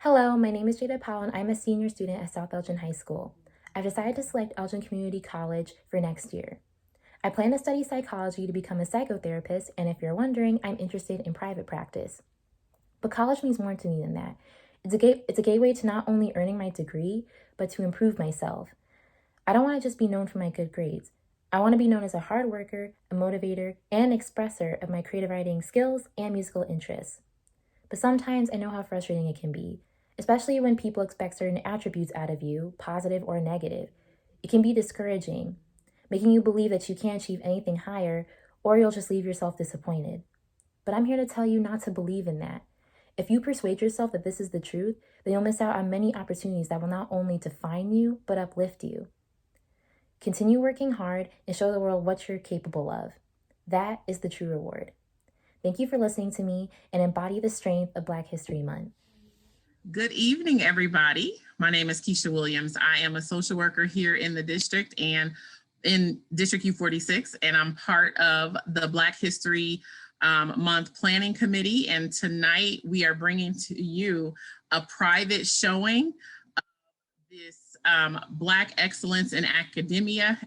Hello, my name is Jada Powell and I'm a senior student at South Elgin High School. I've decided to select Elgin Community College for next year. I plan to study psychology to become a psychotherapist, and if you're wondering, I'm interested in private practice. But college means more to me than that. It's a gateway to not only earning my degree, but to improve myself. I don't want to just be known for my good grades. I want to be known as a hard worker, a motivator, and an expresser of my creative writing skills and musical interests. But sometimes I know how frustrating it can be, especially when people expect certain attributes out of you, positive or negative. It can be discouraging, making you believe that you can't achieve anything higher or you'll just leave yourself disappointed. But I'm here to tell you not to believe in that. If you persuade yourself that this is the truth, then you'll miss out on many opportunities that will not only define you, but uplift you. Continue working hard and show the world what you're capable of. That is the true reward. Thank you for listening to me and embody the strength of Black History Month. Good evening, everybody. My name is Keisha Williams. I am a social worker here in the district and in District U46, and I'm part of the Black History Month Planning Committee. And tonight we are bringing to you a private showing of this Black Excellence in Academia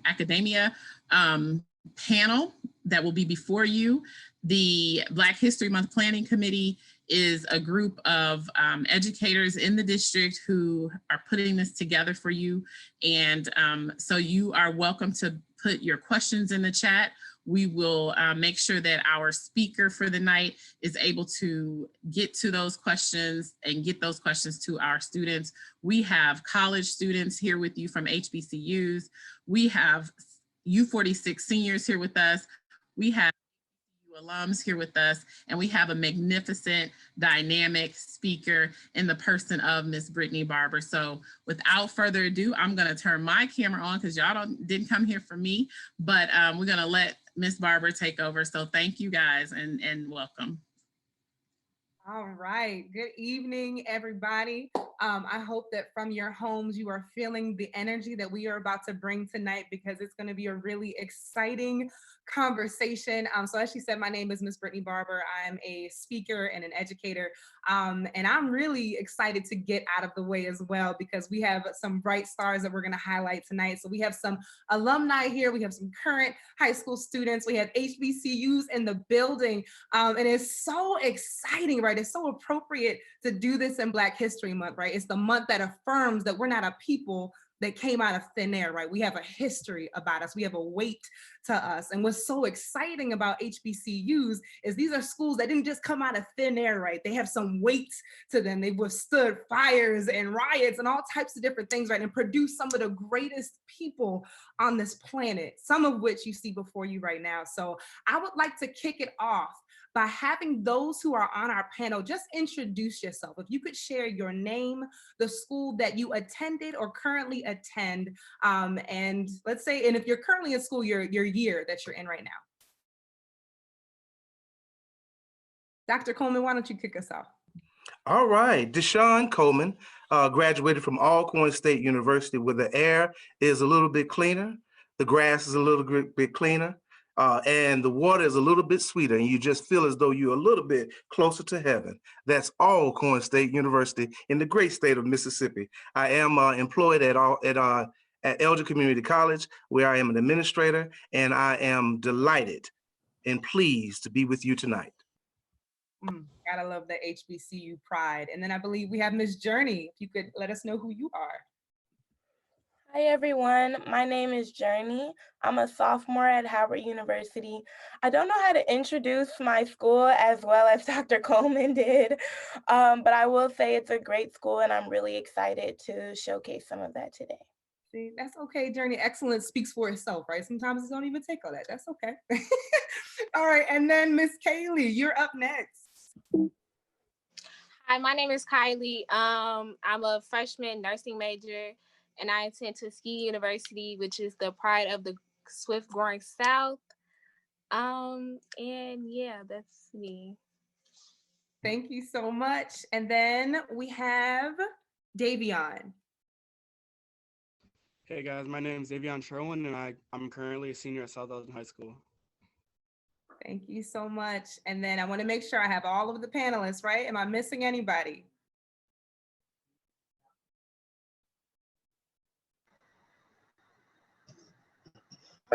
panel that will be before you. The Black History Month Planning Committee is a group of educators in the district who are putting this together for you. And so you are welcome to put your questions in the chat. We will make sure that our speaker for the night is able to get to those questions and get those questions to our students. We have college students here with you from HBCUs. We have U46 seniors here with us. We have alums here with us, and we have a magnificent, dynamic speaker in the person of Miss Brittany Barber. So without further ado, I'm going to turn my camera on because y'all didn't come here for me, but we're going to let Miss Barber take over. So thank you guys and welcome. All right. Good evening, everybody. I hope that from your homes, you are feeling the energy that we are about to bring tonight, because it's going to be a really exciting conversation. So as she said, my name is Miss Brittany Barber. I'm a speaker and an educator. And I'm really excited to get out of the way as well, because we have some bright stars that we're going to highlight tonight. So we have some alumni here. We have some current high school students. We have HBCUs in the building. And it's so exciting, right? It's so appropriate to do this in Black History Month, right? It's the month that affirms that we're not a people that came out of thin air, right? We have a history about us. We have a weight to us. And what's so exciting about HBCUs is these are schools that didn't just come out of thin air, right? They have some weight to them. They've withstood fires and riots and all types of different things, right? And produced some of the greatest people on this planet, some of which you see before you right now. So I would like to kick it off by having those who are on our panel just introduce yourself. If you could share your name, the school that you attended or currently attend, and let's say, and if you're currently in school, your year that you're in right now. Dr. Coleman, why don't you kick us off? All right, Deshawn Coleman graduated from Alcorn State University, where the air is a little bit cleaner, the grass is a little bit cleaner, and the water is a little bit sweeter, and you just feel as though you're a little bit closer to heaven. That's Alcorn State University in the great state of Mississippi. I am employed at Elgin Community College, where I am an administrator, and I am delighted and pleased to be with you tonight. Gotta love the HBCU pride. And then I believe we have Miss Journey. If you could let us know who you are. Hi everyone, my name is Journey. I'm a sophomore at Howard University. I don't know how to introduce my school as well as Dr. Coleman did, but I will say it's a great school and I'm really excited to showcase some of that today. See, that's okay, Journey. Excellence speaks for itself, right? Sometimes it don't even take all that. That's okay. All right, and then Miss Kaylee, you're up next. Hi, my name is Kylie. I'm a freshman nursing major, and I attend Tuskegee University, which is the pride of the swift growing South. And yeah, that's me. Thank you so much. And then we have Davion. Hey guys, my name is Avion Sherwin, and I'm currently a senior at South Elgin High School. Thank you so much. And then I want to make sure I have all of the panelists, right? Am I missing anybody?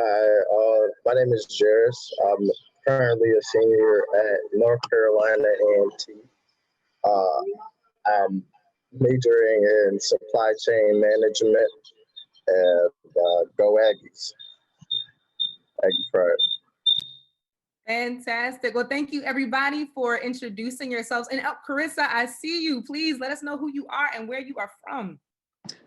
Hi, my name is Jairus. I'm currently a senior at North Carolina A&T. Uh, I'm majoring in supply chain management and go Aggies. Aggie Pride. Fantastic. Well, thank you everybody for introducing yourselves. And Carissa, I see you. Please let us know who you are and where you are from.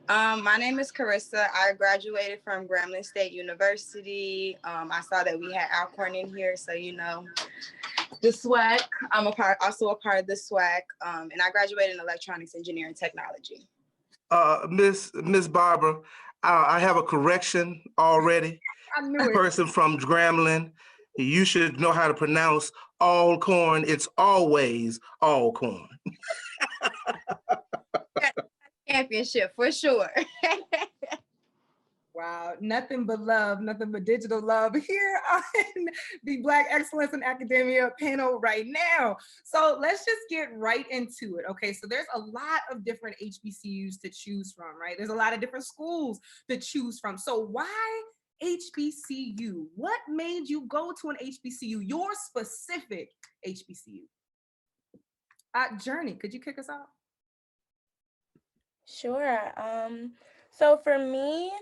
My name is Carissa. I graduated from Grambling State University. I saw that we had Alcorn in here, so you know, the SWAC. I'm also a part of the SWAC, and I graduated in electronics engineering technology. Miss Barber, I have a correction already. I knew it. Person from Grambling, you should know how to pronounce all corn. It's always all corn. Championship for sure. Wow, nothing but love, nothing but digital love here on the Black Excellence in Academia panel right now. So let's just get right into it. Okay, so there's a lot of different HBCUs to choose from, right? There's a lot of different schools to choose from. So why HBCU? What made you go to an HBCU, your specific HBCU? Journey, could you kick us off? Sure. So for me,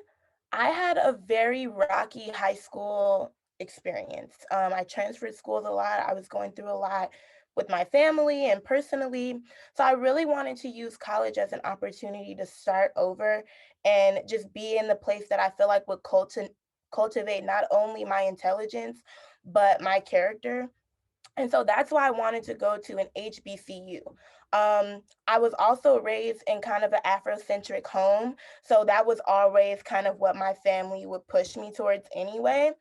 I had a very rocky high school experience. I transferred schools a lot. I was going through a lot with my family and personally. So I really wanted to use college as an opportunity to start over and just be in the place that I feel like would cultivate not only my intelligence, but my character. And so that's why I wanted to go to an HBCU. I was also raised in kind of an Afrocentric home. So that was always kind of what my family would push me towards anyway.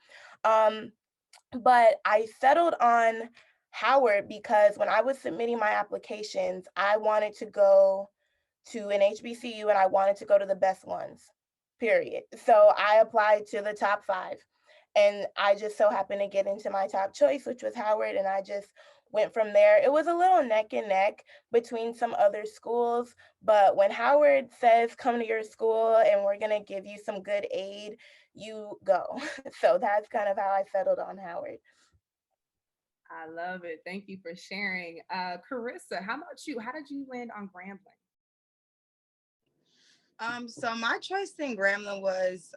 But I settled on Howard because when I was submitting my applications, I wanted to go to an HBCU and I wanted to go to the best ones, period. So I applied to the top 5. And I just so happened to get into my top choice, which was Howard, and I just went from there. It was a little neck and neck between some other schools, but when Howard says, come to your school and we're gonna give you some good aid, you go. So that's kind of how I settled on Howard. I love it. Thank you for sharing. Carissa, how about you? How did you land on Grambling? So my choice in Grambling was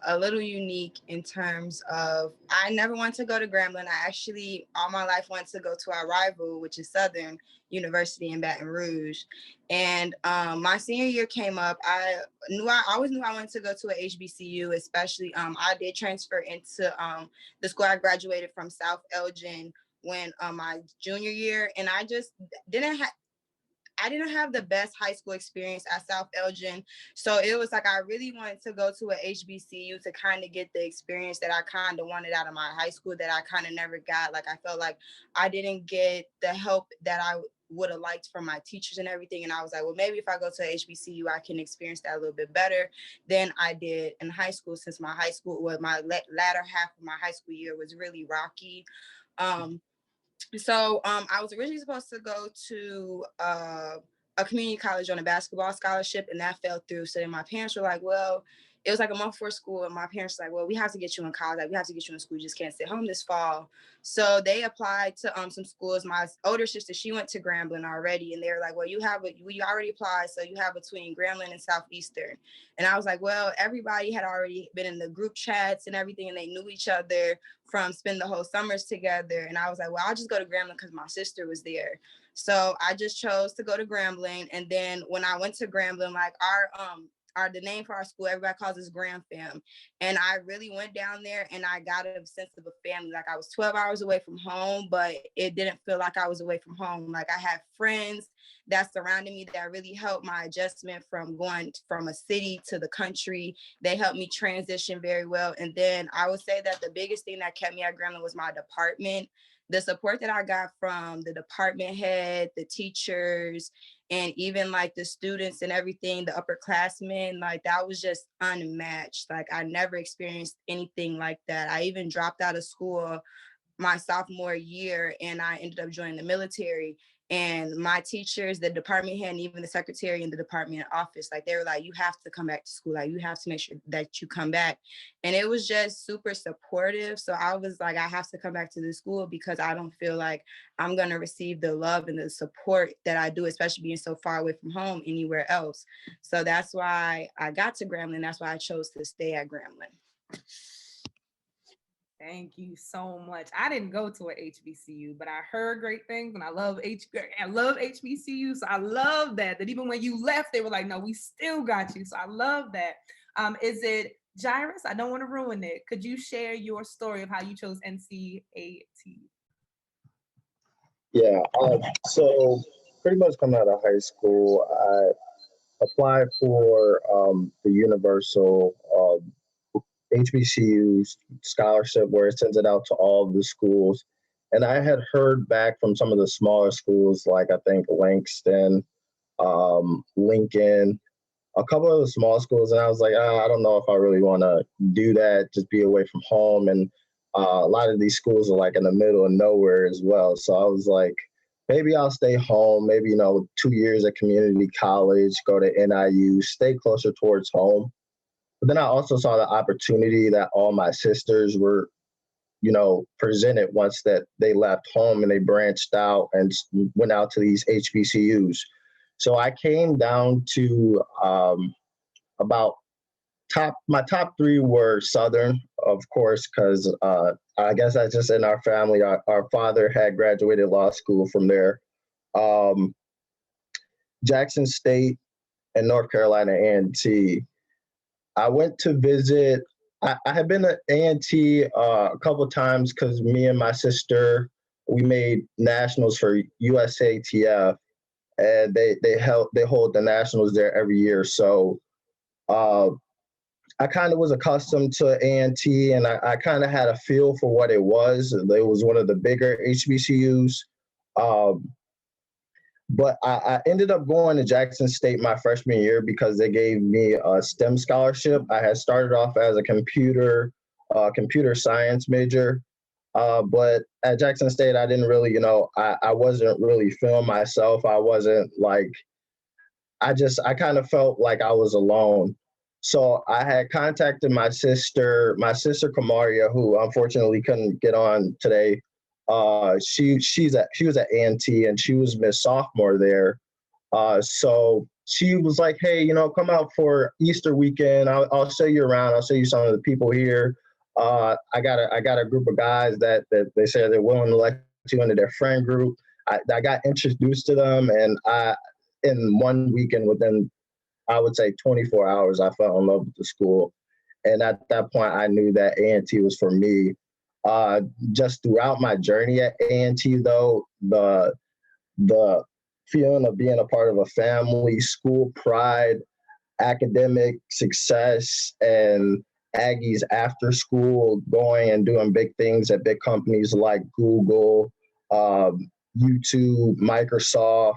a little unique in terms of I never wanted to go to Grambling. I actually all my life wanted to go to our rival, which is Southern University in Baton Rouge. And my senior year came up. I always knew I wanted to go to a HBCU, especially I did transfer into the school I graduated from, South Elgin, when my junior year, and I just didn't have the best high school experience at South Elgin. So it was like I really wanted to go to a HBCU to kind of get the experience that I kind of wanted out of my high school that I kind of never got. Like I felt like I didn't get the help that I would have liked from my teachers and everything. And I was like, well, maybe if I go to a HBCU, I can experience that a little bit better than I did in high school, since my high school, my latter half of my high school year was really rocky. So I was originally supposed to go to a community college on a basketball scholarship, and that fell through. So then my parents were like, well, it was like a month before school, and my parents were like, well, we have to get you in college. Like, we have to get you in school. You just can't sit home this fall. So they applied to some schools. My older sister, she went to Grambling already, and they were like, well, you already applied, so you have between Grambling and Southeastern. And I was like, well, everybody had already been in the group chats and everything, and they knew each other from spending the whole summers together. And I was like, well, I'll just go to Grambling because my sister was there. So I just chose to go to Grambling. And then when I went to Grambling, like the name for our school, everybody calls us Gram Fam. And I really went down there and I got a sense of a family. Like I was 12 hours away from home, but it didn't feel like I was away from home. Like I had friends that surrounded me that really helped my adjustment from going from a city to the country. They helped me transition very well. And then I would say that the biggest thing that kept me at Grambling was my department. The support that I got from the department head, the teachers, and even like the students and everything, the upperclassmen, like that was just unmatched. Like I never experienced anything like that. I even dropped out of school my sophomore year and I ended up joining the military. And my teachers, the department head, and even the secretary in the department office, like they were like, you have to come back to school. Like you have to make sure that you come back. And it was just super supportive. So I was like, I have to come back to the school because I don't feel like I'm going to receive the love and the support that I do, especially being so far away from home anywhere else. So that's why I got to Grambling. That's why I chose to stay at Grambling. Thank you so much. I didn't go to a HBCU, but I heard great things, and I love HBCU. So I love that even when you left, they were like, no, we still got you. So I love that. Is it Jairus? I don't want to ruin it. Could you share your story of how you chose NCAT? Yeah. So pretty much coming out of high school, I applied for the universal HBCU scholarship where it sends it out to all of the schools. And I had heard back from some of the smaller schools, like I think Langston, Lincoln, a couple of the small schools. And I was like, I don't know if I really want to do that, just be away from home. And a lot of these schools are like in the middle of nowhere as well. So I was like, maybe I'll stay home, maybe, 2 years at community college, go to NIU, stay closer towards home. But then I also saw the opportunity that all my sisters were, presented once that they left home and they branched out and went out to these HBCUs. So I came down to about my top three were Southern, of course, because I guess that's just in our family. Our father had graduated law school from there. Jackson State and North Carolina A&T. I went to visit. I had been to A&T a couple times because me and my sister, we made nationals for USATF, and they hold the nationals there every year. So I kind of was accustomed to A&T, and I kind of had a feel for what it was. It was one of the bigger HBCUs. But I ended up going to Jackson State my freshman year because they gave me a STEM scholarship. I had started off as a computer science major, but at Jackson State, I didn't really, I wasn't really feeling myself. I wasn't like, I kind of felt like I was alone. So I had contacted my sister Kamaria, who unfortunately couldn't get on today. She was at A&T and she was Miss Sophomore there. So she was like, hey, come out for Easter weekend. I'll show you around. I'll show you some of the people here. I got a group of guys that they said they're willing to let you into their friend group. I got introduced to them, and in one weekend, within I would say 24 hours, I fell in love with the school. And at that point, I knew that A&T was for me. Just throughout my journey at A&T, though, the feeling of being a part of a family, school pride, academic success, and Aggies after school going and doing big things at big companies like Google, YouTube, Microsoft,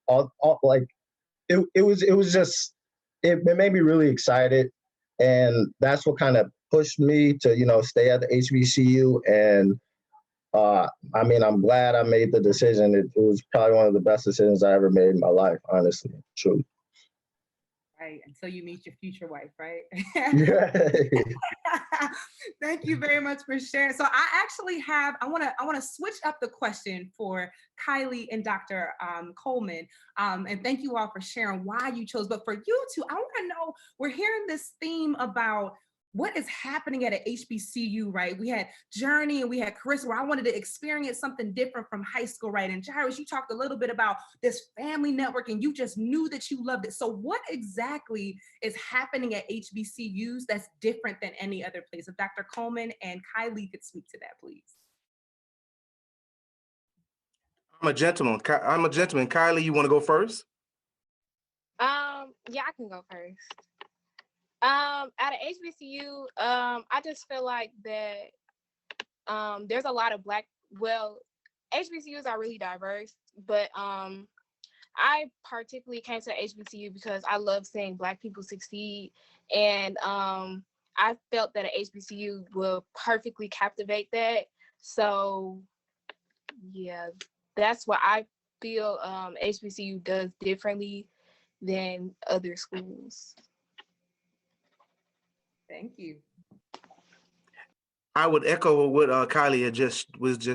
all like it was just it made me really excited, and that's what kind of pushed me to stay at the HBCU. And I'm glad I made the decision. It was probably one of the best decisions I ever made in my life, honestly, truly. Right, until you meet your future wife, right? Yeah. Thank you very much for sharing. So I actually I want to switch up the question for Kylie and Dr. Coleman. And thank you all for sharing why you chose. But for you two, I want to know, we're hearing this theme about what is happening at an HBCU, right? We had Journey and we had Carissa, where I wanted to experience something different from high school, right? And Jairus, you talked a little bit about this family network and you just knew that you loved it. So what exactly is happening at HBCUs that's different than any other place? If Dr. Coleman and Kylie could speak to that, please. I'm a gentleman. Kylie, you want to go first? Yeah, I can go first. At an HBCU, I just feel like that there's a lot of HBCUs are really diverse, but I particularly came to HBCU because I love seeing Black people succeed, and I felt that an HBCU will perfectly captivate that. So yeah, that's why I feel HBCU does differently than other schools? Thank you. I would echo what Kylie had just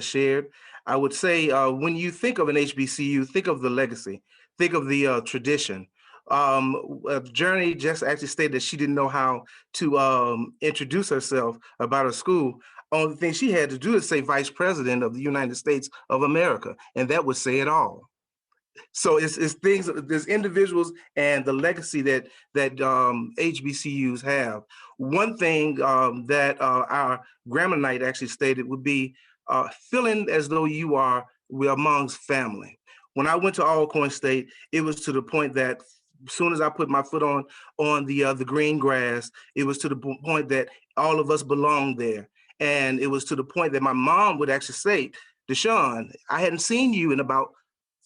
shared. I would say when you think of an HBCU, think of the legacy, think of the tradition. Journey just actually stated that she didn't know how to introduce herself about her school. Only thing she had to do is say Vice President of the United States of America, and that would say it all. So it's things, there's individuals and the legacy that HBCUs have. One thing that our Grambling night actually stated would be feeling as though we're amongst family. When I went to Alcorn State, it was to the point that as soon as I put my foot on the green grass, it was to the point that all of us belonged there. And it was to the point that my mom would actually say, Deshawn, I hadn't seen you in about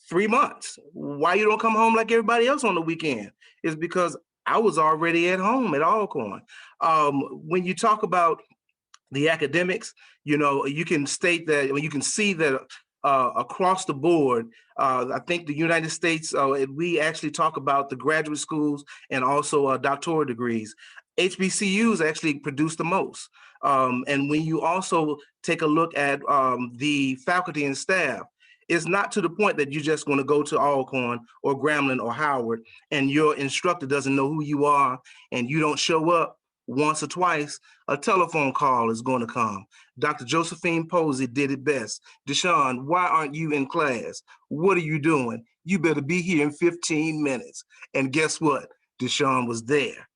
3 months. Why you don't come home like everybody else on the weekend? Is because I was already at home at Alcorn. When you talk about the academics, you can state that, you can see that across the board. I think the United States, we actually talk about the graduate schools and also doctoral degrees. HBCUs actually produce the most. And when you also take a look at the faculty and staff, it's not to the point that you're just going to go to Alcorn or Grambling or Howard and your instructor doesn't know who you are and you don't show up once or twice. A telephone call is going to come. Dr. Josephine Posey did it best. Deshawn, why aren't you in class? What are you doing? You better be here in 15 minutes. And guess what? Deshawn was there.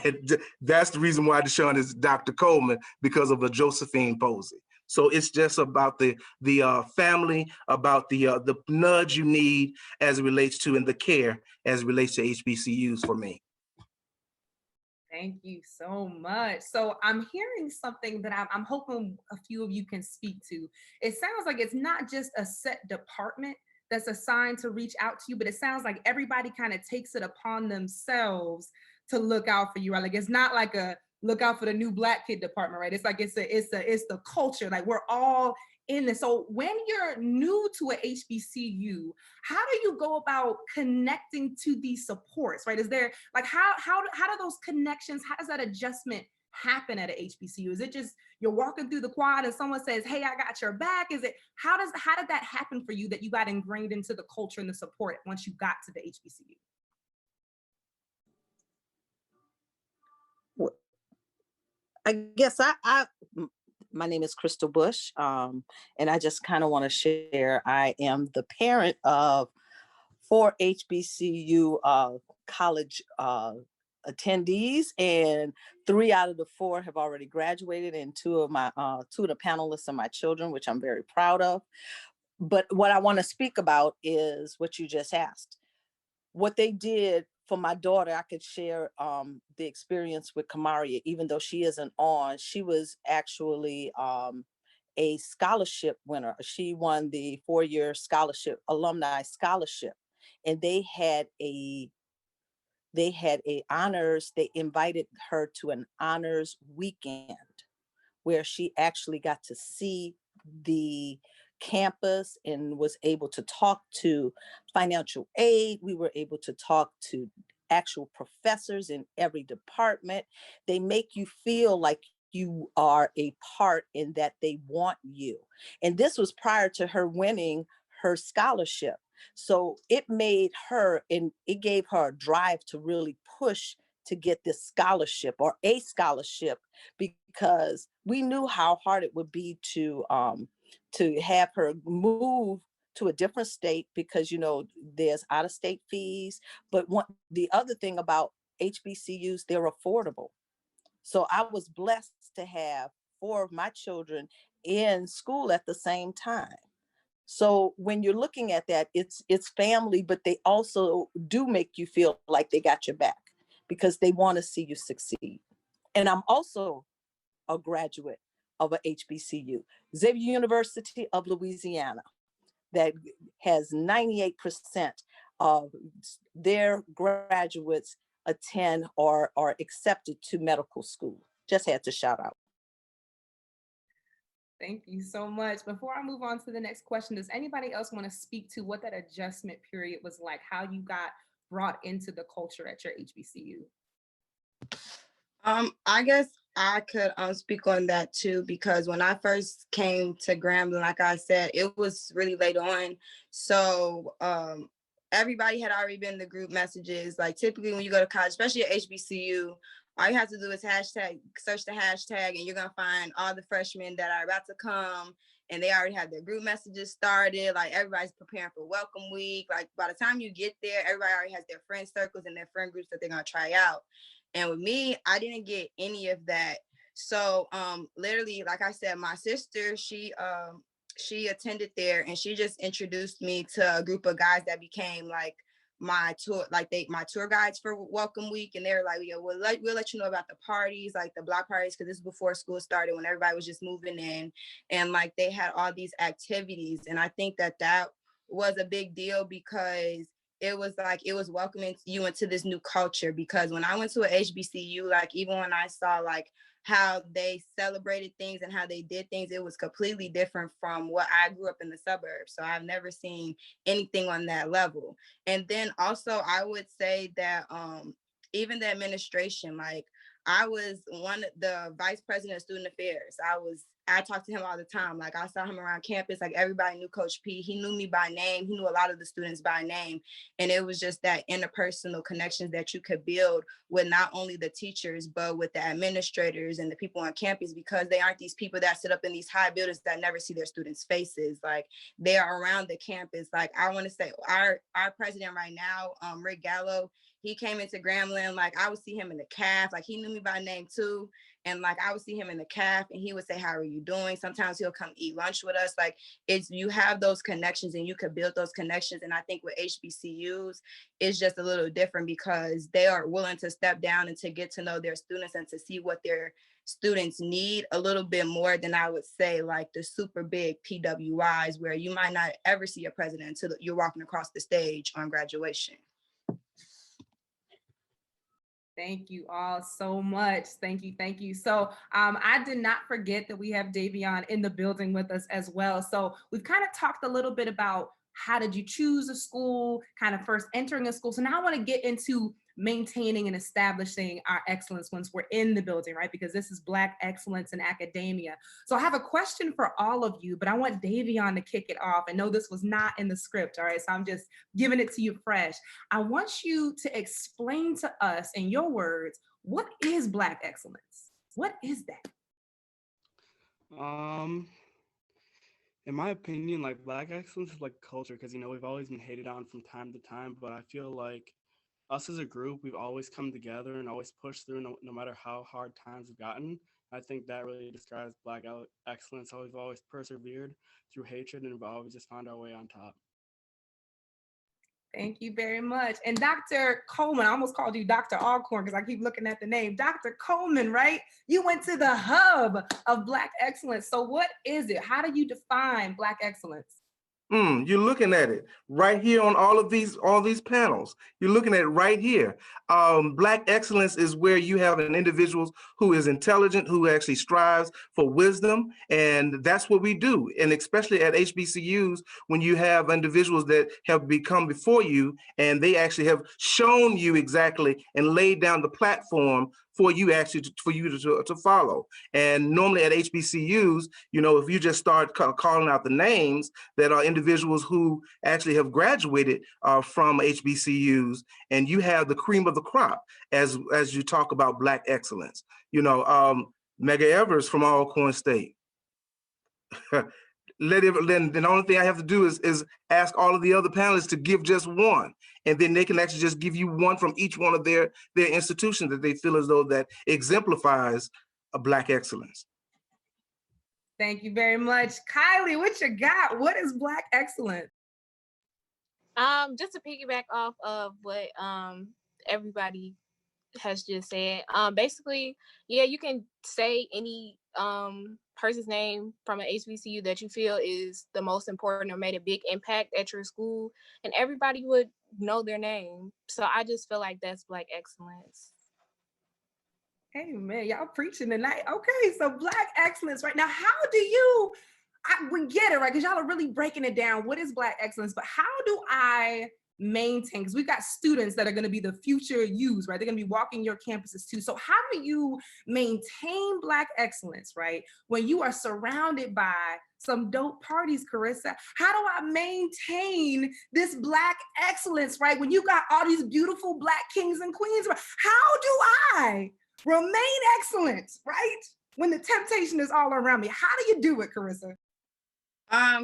And that's the reason why Deshawn is Dr. Coleman, because of a Josephine Posey. So it's just about the family, about the nudge you need as it relates to, and the care as it relates to HBCUs for me. Thank you so much. So I'm hearing something that I'm hoping a few of you can speak to. It sounds like it's not just a set department that's assigned to reach out to you, but it sounds like everybody kind of takes it upon themselves to look out for you, right? Like it's not like a look out for the new black kid department, right? It's like it's the culture. Like we're all in this. So when you're new to a HBCU, how do you go about connecting to these supports, right? Is there like how do those connections, how does that adjustment happen at a HBCU? Is it just you're walking through the quad and someone says, hey, I got your back? Is it how did that happen for you that you got ingrained into the culture and the support once you got to the HBCU? I guess my name is Crystal Bush, and I just kind of want to share. I am the parent of 4 HBCU college attendees, and 3 out of the 4 have already graduated, and 2 of the panelists are my children, which I'm very proud of. But what I want to speak about is what you just asked. What they did for my daughter, I could share the experience with Kamaria, even though she isn't on. She was actually a scholarship winner. She won the 4-year scholarship, alumni scholarship, and they had a honors. They invited her to an honors weekend where she actually got to see the campus and was able to talk to financial aid. We were able to talk to actual professors in every department. They make you feel like you are a part in that they want you. And this was prior to her winning her scholarship. So it made her, and it gave her a drive to really push to get this scholarship or a scholarship, because we knew how hard it would be to have her move to a different state, because there's out-of-state fees. But the other thing about HBCUs, they're affordable. So I was blessed to have 4 of my children in school at the same time. So when you're looking at that, it's family, but they also do make you feel like they got your back because they want to see you succeed. And I'm also a graduate of a HBCU, Xavier University of Louisiana, that has 98% of their graduates attend or are accepted to medical school. Just had to shout out. Thank you so much. Before I move on to the next question, does anybody else want to speak to what that adjustment period was like, how you got brought into the culture at your HBCU? I guess I could speak on that too, because when I first came to Grambling, like I said, it was really late on. So everybody had already been in the group messages. Like typically when you go to college, especially at HBCU, all you have to do is search the hashtag, and you're gonna find all the freshmen that are about to come, and they already have their group messages started. Like everybody's preparing for welcome week. Like by the time you get there, everybody already has their friend circles and their friend groups that they're gonna try out. And with me, I didn't get any of that. So literally, like I said, my sister, she attended there, and she just introduced me to a group of guys that became like my tour guides for welcome week. And they were like, yeah, we'll let you know about the parties, like the block parties, because this is before school started, when everybody was just moving in, and like they had all these activities. And I think that was a big deal, because it was welcoming you into this new culture. Because when I went to a HBCU, like even when I saw like how they celebrated things and how they did things, it was completely different from what I grew up in the suburbs. So I've never seen anything on that level. And then also I would say that even the administration, like I was the vice president of student affairs. I talked to him all the time. Like I saw him around campus, like everybody knew Coach P. He knew me by name. He knew a lot of the students by name. And it was just that interpersonal connections that you could build with not only the teachers, but with the administrators and the people on campus, because they aren't these people that sit up in these high buildings that never see their students' faces. Like they are around the campus. Like I want to say our president right now, Rick Gallo, he came into Grambling. Like I would see him in the CAF. Like he knew me by name too. And like I would see him in the CAF, and he would say, how are you doing? Sometimes he'll come eat lunch with us. Like you have those connections, and you could build those connections. And I think with HBCUs, it's just a little different, because they are willing to step down and to get to know their students and to see what their students need a little bit more than I would say like the super big PWIs, where you might not ever see a president until you're walking across the stage on graduation. Thank you all so much. Thank you. Thank you. So I did not forget that we have Davion in the building with us as well. So we've kind of talked a little bit about how did you choose a school, kind of first entering a school. So now I want to get into maintaining and establishing our excellence once we're in the building, right? Because this is Black excellence in academia. So I have a question for all of you, but I want Davion to kick it off. I know this was not in the script, all right? So I'm just giving it to you fresh. I want you to explain to us in your words, what is Black excellence? What is that? In my opinion, like Black excellence is like culture, because we've always been hated on from time to time, but I feel like us as a group, we've always come together and always pushed through, no matter how hard times have gotten. I think that really describes Black excellence, how we've always persevered through hatred, and we've always just found our way on top. Thank you very much. And Dr. Coleman, I almost called you Dr. Alcorn because I keep looking at the name. Dr. Coleman, right? You went to the hub of Black excellence. So what is it? How do you define Black excellence? You're looking at it right here on all these panels. You're looking at it right here. Black excellence is where you have an individual who is intelligent, who actually strives for wisdom, and that's what we do. And especially at HBCUs, when you have individuals that have become before you, and they actually have shown you exactly and laid down the platform for you to follow. And normally at HBCUs, if you just start calling out the names that are individuals who actually have graduated from HBCUs, and you have the cream of the crop as you talk about Black excellence. Mega Evers from Alcorn State. Then the only thing I have to do is ask all of the other panelists to give just one, and then they can actually just give you one from each one of their institutions that they feel as though that exemplifies a Black excellence. Thank you very much. Kylie, what you got? What is Black excellence? Just to piggyback off of what everybody has just said, basically, yeah, you can say any person's name from an HBCU that you feel is the most important or made a big impact at your school, and everybody would know their name. So I just feel like that's Black excellence. Amen. Y'all preaching tonight. Okay, so Black excellence, right? Now, how do you, we get it, right? Because y'all are really breaking it down. What is Black excellence? But how do I maintain? Because we've got students that are going to be the future yous, right? They're going to be walking your campuses too. So how do you maintain Black excellence, right? When you are surrounded by some dope parties, Carissa? How do I maintain this Black excellence, right? When you got all these beautiful Black kings and queens, right? How do I remain excellent, right? When the temptation is all around me. How do you do it, Carissa?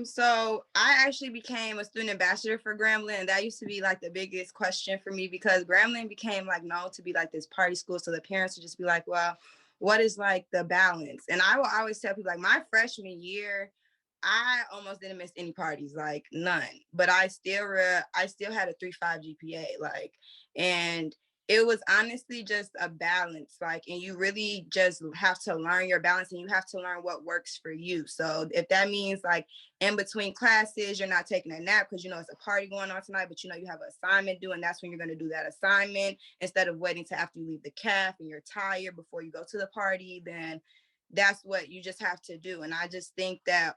So I actually became a student ambassador for Grambling, and that used to be like the biggest question for me because Grambling became like known to be like this party school. So the parents would just be like, well, what is like the balance? And I will always tell people like my freshman year, I almost didn't miss any parties, like none. But I still had a 3.5 GPA, like, and it was honestly just a balance, like, and you really just have to learn your balance and you have to learn what works for you. So if that means like in between classes, you're not taking a nap because you know it's a party going on tonight, but you know you have an assignment due, and that's when you're going to do that assignment instead of waiting to after you leave the caf and you're tired before you go to the party, then that's what you just have to do. And I just think that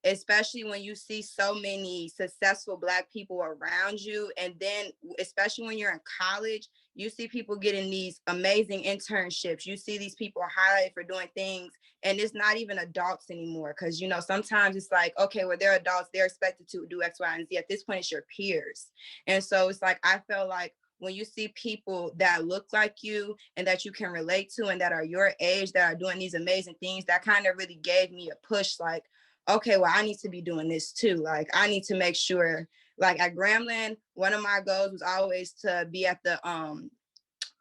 especially when you see so many successful Black people around you, and then especially when you're in college, you see people getting these amazing internships. You see these people highlighted for doing things, and it's not even adults anymore. Because, you know, sometimes it's like, okay, well, they're adults, they're expected to do X, Y, and Z. At this point, it's your peers. And so it's like, I felt like when you see people that look like you and that you can relate to and that are your age, that are doing these amazing things, that kind of really gave me a push, like, okay, well, I need to be doing this too. Like, I need to make sure, like at Grambling, one of my goals was always to be at the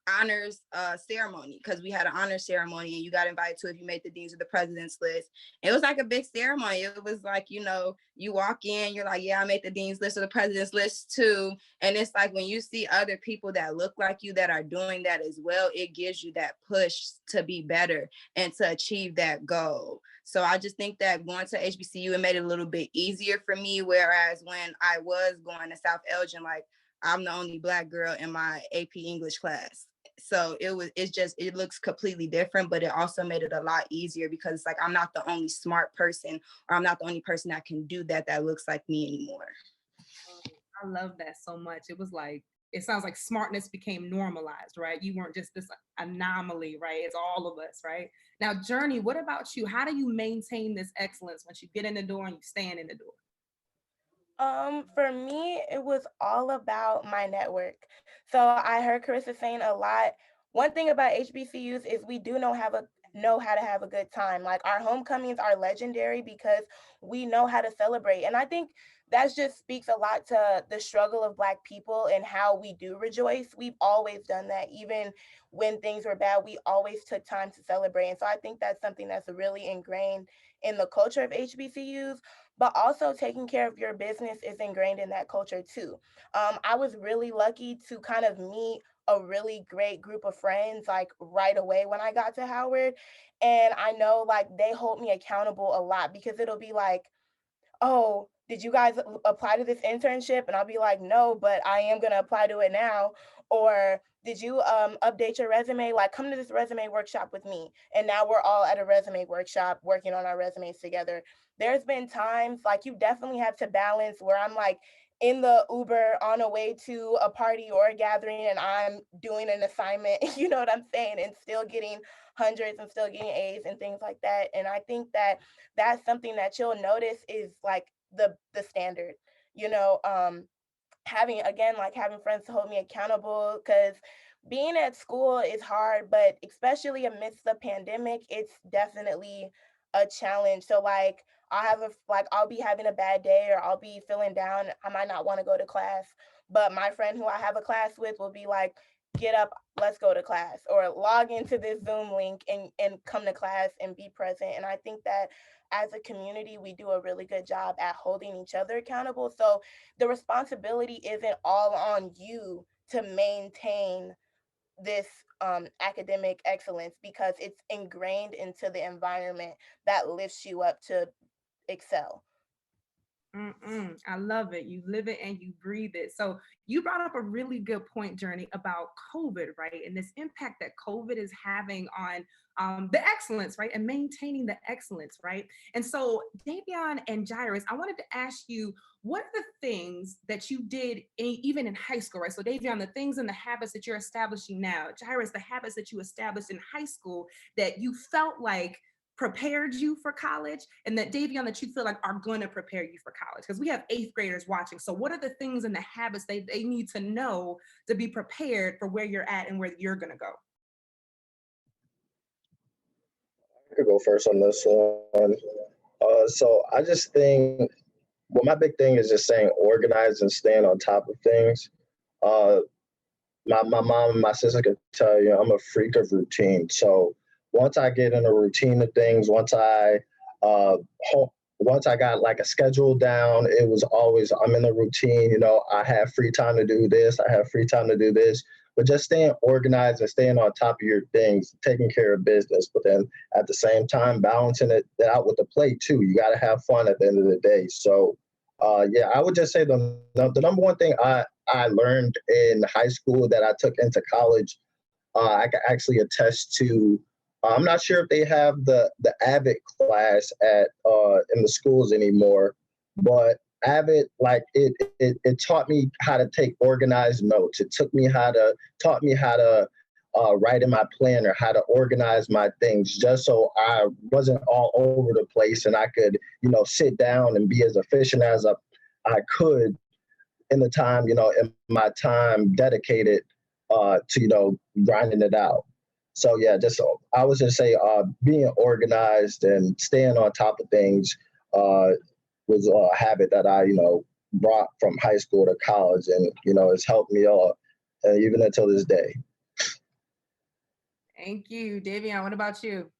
honors ceremony, because we had an honor ceremony and you got invited to if you made the deans of the president's list. It was like a big ceremony. It was like, you know, you walk in, you're like, yeah, I made the dean's list or the president's list too. And it's like when you see other people that look like you that are doing that as well, it gives you that push to be better and to achieve that goal. So I just think that going to HBCU, it made it a little bit easier for me. Whereas when I was going to South Elgin, like I'm the only Black girl in my AP English class. So it looks completely different, but it also made it a lot easier because it's like I'm not the only smart person, or I'm not the only person that can do that looks like me anymore. I love that so much. It was like, it sounds like smartness became normalized, right? You weren't just this anomaly, right? It's all of us, right? Now, Journey, what about you? How do you maintain this excellence once you get in the door and you stand in the door? For me, it was all about my network. So I heard Carissa saying a lot. One thing about HBCUs is we do know how to have a good time. Like our homecomings are legendary because we know how to celebrate. And I think that just speaks a lot to the struggle of Black people and how we do rejoice. We've always done that. Even when things were bad, we always took time to celebrate. And so I think that's something that's really ingrained in the culture of HBCUs, but also taking care of your business is ingrained in that culture too. I was really lucky to kind of meet a really great group of friends like right away when I got to Howard. And I know like they hold me accountable a lot because it'll be like, oh, did you guys apply to this internship? And I'll be like, no, but I am going to apply to it now. Or did you update your resume? Like, come to this resume workshop with me. And now we're all at a resume workshop working on our resumes together. There's been times like you definitely have to balance where I'm like in the Uber on a way to a party or a gathering and I'm doing an assignment, you know what I'm saying? And still getting hundreds and still getting A's and things like that. And I think that that's something that you'll notice is like the standard, you know, having friends to hold me accountable, because being at school is hard, but especially amidst the pandemic, it's definitely a challenge. So like I'll be having a bad day or I'll be feeling down, I might not want to go to class, but my friend who I have a class with will be like, get up, let's go to class, or log into this Zoom link and come to class and be present. And I think that as a community, we do a really good job at holding each other accountable. So the responsibility isn't all on you to maintain this academic excellence, because it's ingrained into the environment that lifts you up to excel. I love it. You live it and you breathe it. So you brought up a really good point, Journey, about COVID, right? And this impact that COVID is having on the excellence, right? And maintaining the excellence, right? And so Davion and Jairus, I wanted to ask you, what are the things that you did even in high school, right? So Davion, the things and the habits that you're establishing now, Jairus, the habits that you established in high school that you felt like prepared you for college, and that Davion, that you feel like are going to prepare you for college, because we have eighth graders watching. So what are the things and the habits they need to know to be prepared for where you're at and where you're going to go? I could go first on this one. So I just think, well, my big thing is just staying organized and staying on top of things. Uh, my mom and my sister could tell you I'm a freak of routine. So once I get in a routine of things, uh, once I got like a schedule down, it was always I'm in a routine. You know, I have free time to do this. I have free time to do this. But just staying organized and staying on top of your things, taking care of business, but then at the same time balancing it out with the play too. You got to have fun at the end of the day. So yeah, I would just say the number one thing I learned in high school that I took into college, I can actually attest to. I'm not sure if they have the Avid class at in the schools anymore, but Avid, like it taught me how to take organized notes. It taught me how to write in my planner, how to organize my things, just so I wasn't all over the place and I could, you know, sit down and be as efficient as I could in the time, you know, in my time dedicated to, you know, grinding it out. So yeah, just I would just say being organized and staying on top of things was a habit that I, you know, brought from high school to college, and you know, it's helped me even until this day. Thank you, Davion. What about you?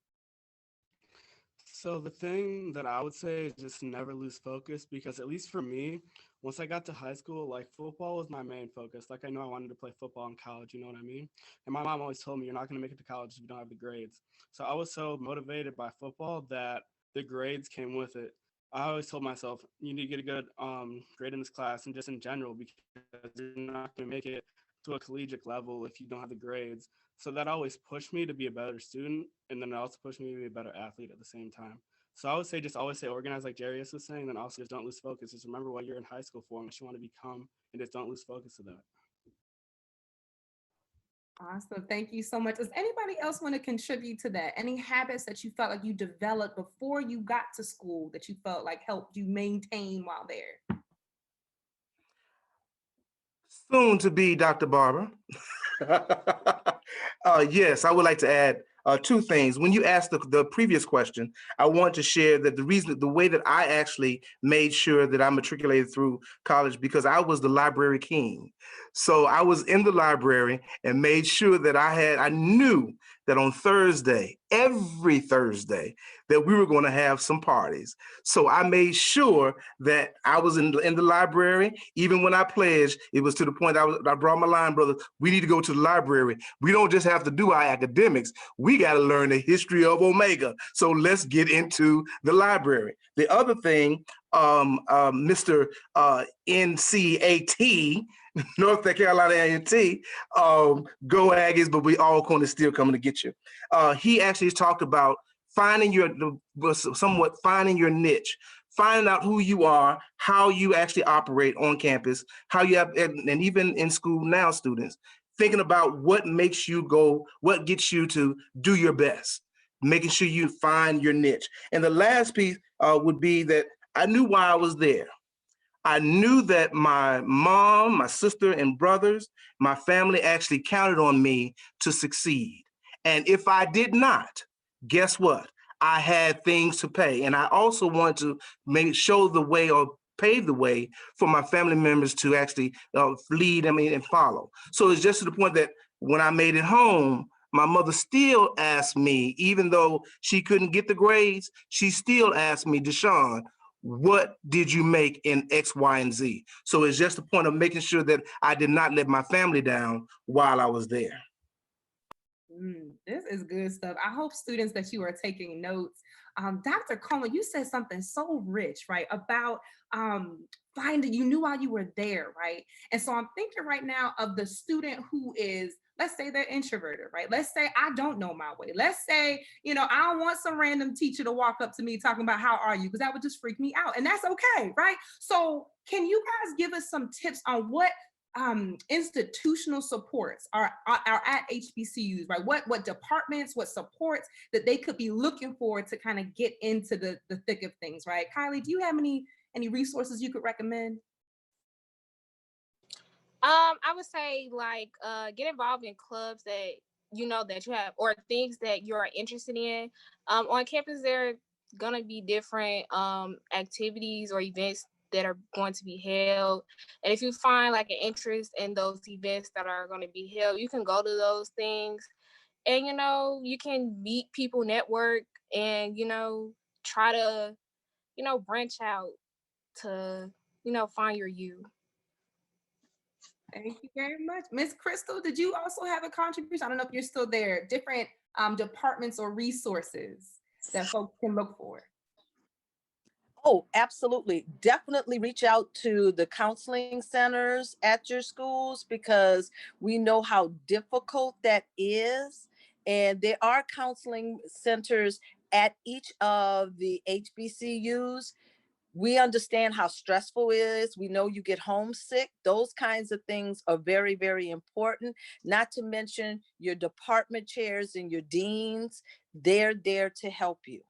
So the thing that I would say is just never lose focus, because at least for me, once I got to high school, like football was my main focus. Like I know I wanted to play football in college, you know what I mean? And my mom always told me you're not going to make it to college if you don't have the grades. So I was so motivated by football that the grades came with it. I always told myself you need to get a good grade in this class and just in general, because you're not going to make it to a collegiate level if you don't have the grades. So that always pushed me to be a better student, and then it also pushed me to be a better athlete at the same time. So I would say just always stay organized, like Jarius was saying, then also just don't lose focus. Just remember what you're in high school for and what you want to become, and just don't lose focus of that. Awesome. Thank you so much. Does anybody else want to contribute to that? Any habits that you felt like you developed before you got to school that you felt like helped you maintain while there? Soon to be Dr. Barber. Yes, I would like to add two things. When you asked the previous question, I want to share that the way that I actually made sure that I matriculated through college, because I was the library king. So I was in the library and made sure that I knew that on Thursday, every Thursday, that we were going to have some parties. So I made sure that I was in the library. Even when I pledged, it was to the point I brought my line, brother, we need to go to the library. We don't just have to do our academics. We got to learn the history of Omega. So let's get into the library. The other thing, Mr. NCAT, North Carolina A&T, go Aggies, but we all going to still coming to get you. He actually talked about finding finding your niche, finding out who you are, how you actually operate on campus, how you have, and even in school now, students, thinking about what makes you go, what gets you to do your best, making sure you find your niche. And the last piece would be that I knew why I was there. I knew that my mom, my sister, and brothers, my family actually counted on me to succeed. And if I did not, guess what? I had things to pay. And I also want to show the way or pave the way for my family members to actually lead and follow. So it's just to the point that when I made it home, my mother still asked me, even though she couldn't get the grades, she still asked me, Deshawn, what did you make in X, Y, and Z? So it's just a point of making sure that I did not let my family down while I was there. This is good stuff. I hope students that you are taking notes Dr. Coleman, you said something so rich, right, about finding, you knew while you were there, right? And so I'm thinking right now of the student who is, let's say they're introverted, right? Let's say I don't know my way. Let's say, you know, I don't want some random teacher to walk up to me talking about how are you, because that would just freak me out. And that's okay, right? So can you guys give us some tips on what institutional supports are at HBCUs, right? What departments, what supports that they could be looking for to kind of get into the thick of things, right? Kylie, do you have any resources you could recommend? I would say like get involved in clubs that you know that you have or things that you are interested in. On campus, there are gonna be different activities or events that are going to be held. And if you find like an interest in those events that are going to be held, you can go to those things and you know, you can meet people, network, and you know, try to, you know, branch out to, you know, find your you. Thank you very much. Miss Crystal, did you also have a contribution? I don't know if you're still there. Different departments or resources that folks can look for. Oh, absolutely. Definitely reach out to the counseling centers at your schools because we know how difficult that is. And there are counseling centers at each of the HBCUs. We understand how stressful it is. We know you get homesick. Those kinds of things are very, very important. Not to mention your department chairs and your deans. They're there to help you.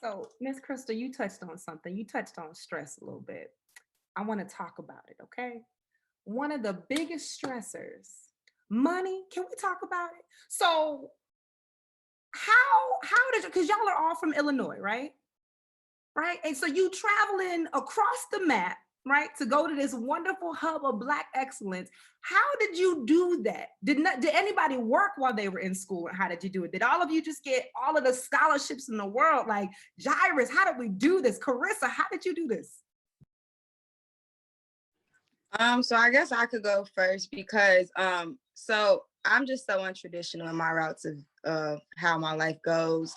So, Miss Crystal, you touched on something. You touched on stress a little bit. I want to talk about it, okay? One of the biggest stressors, money. Can we talk about it? So, how did you, because y'all are all from Illinois, right? Right? And so you traveling across the map, right, to go to this wonderful hub of Black excellence. How did you do that? Did anybody work while they were in school? And how did you do it? Did all of you just get all of the scholarships in the world? Like Jairus, how did we do this? Carissa, how did you do this? So I guess I could go first because so I'm just so untraditional in my routes of how my life goes.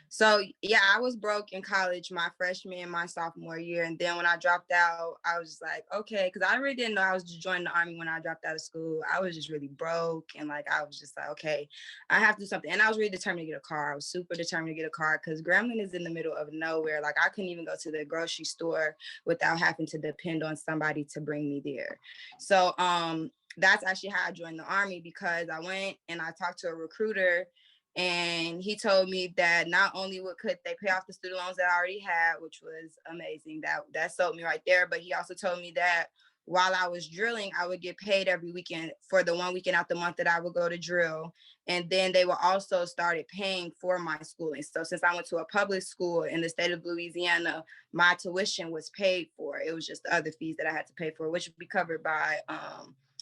So yeah, I was broke in college my freshman and my sophomore year. And then when I dropped out, I was just like, okay, because I really didn't know I was just joining the Army when I dropped out of school. I was just really broke. And like, I was just like, okay, I have to do something. And I was really determined to get a car. I was super determined to get a car because Grambling is in the middle of nowhere. Like I couldn't even go to the grocery store without having to depend on somebody to bring me there. So that's actually how I joined the Army, because I went and I talked to a recruiter and he told me that not only could they pay off the student loans that I already had, which was amazing, that sold me right there, but he also told me that while I was drilling, I would get paid every weekend for the one weekend out the month that I would go to drill. And then they would also started paying for my schooling. So since I went to a public school in the state of Louisiana, my tuition was paid for. It was just the other fees that I had to pay for, which would be covered by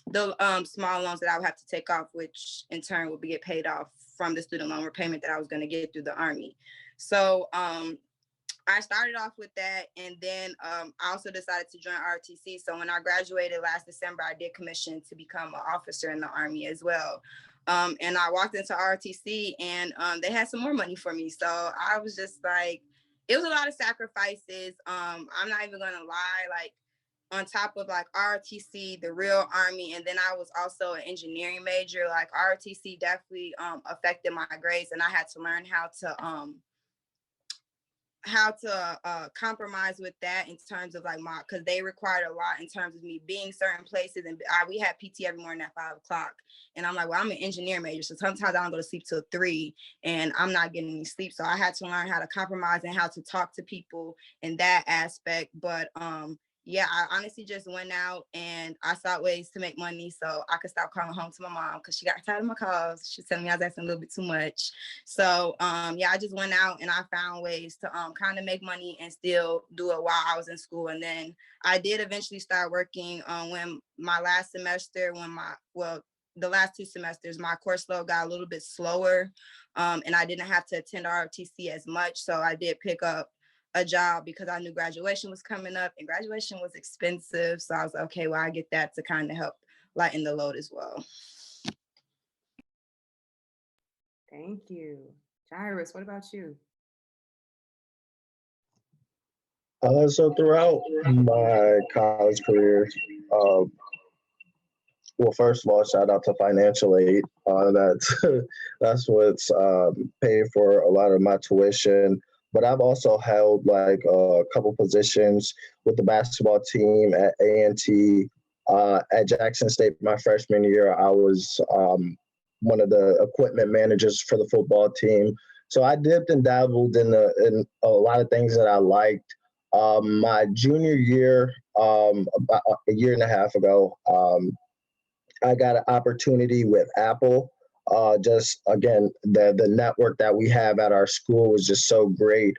the small loans that I would have to take off, which in turn would get paid off from the student loan repayment that I was going to get through the Army. So I started off with that, and then I also decided to join ROTC. So when I graduated last December, I did commission to become an officer in the Army as well. And I walked into ROTC, and they had some more money for me. So I was just like, it was a lot of sacrifices. I'm not even gonna lie, like, on top of like ROTC, the real Army, and then I was also an engineering major. Like ROTC definitely affected my grades, and I had to learn how to compromise with that in terms of like because they required a lot in terms of me being certain places, and we had PT every morning at 5 o'clock, and I'm like, well, I'm an engineering major, so sometimes I don't go to sleep till 3, and I'm not getting any sleep, so I had to learn how to compromise and how to talk to people in that aspect. But yeah, I honestly just went out and I sought ways to make money so I could stop calling home to my mom because she got tired of my calls. She was telling me I was asking a little bit too much. So yeah, I just went out and I found ways to kind of make money and still do it while I was in school. And then I did eventually start working when my last semester, the last 2 semesters, my course load got a little bit slower and I didn't have to attend ROTC as much. So I did pick up a job because I knew graduation was coming up and graduation was expensive. So I was like, okay, well, I get that to kind of help lighten the load as well. Thank you. Cyrus, what about you? So throughout my college career, uh, well, first of all, shout out to financial aid. That's that's what's paid for a lot of my tuition. But I've also held like a couple positions with the basketball team at A&T. At Jackson State, my freshman year, I was one of the equipment managers for the football team. So I dipped and dabbled in a lot of things that I liked. My junior year, about a year and a half ago, I got an opportunity with Apple. Just again, the network that we have at our school was just so great.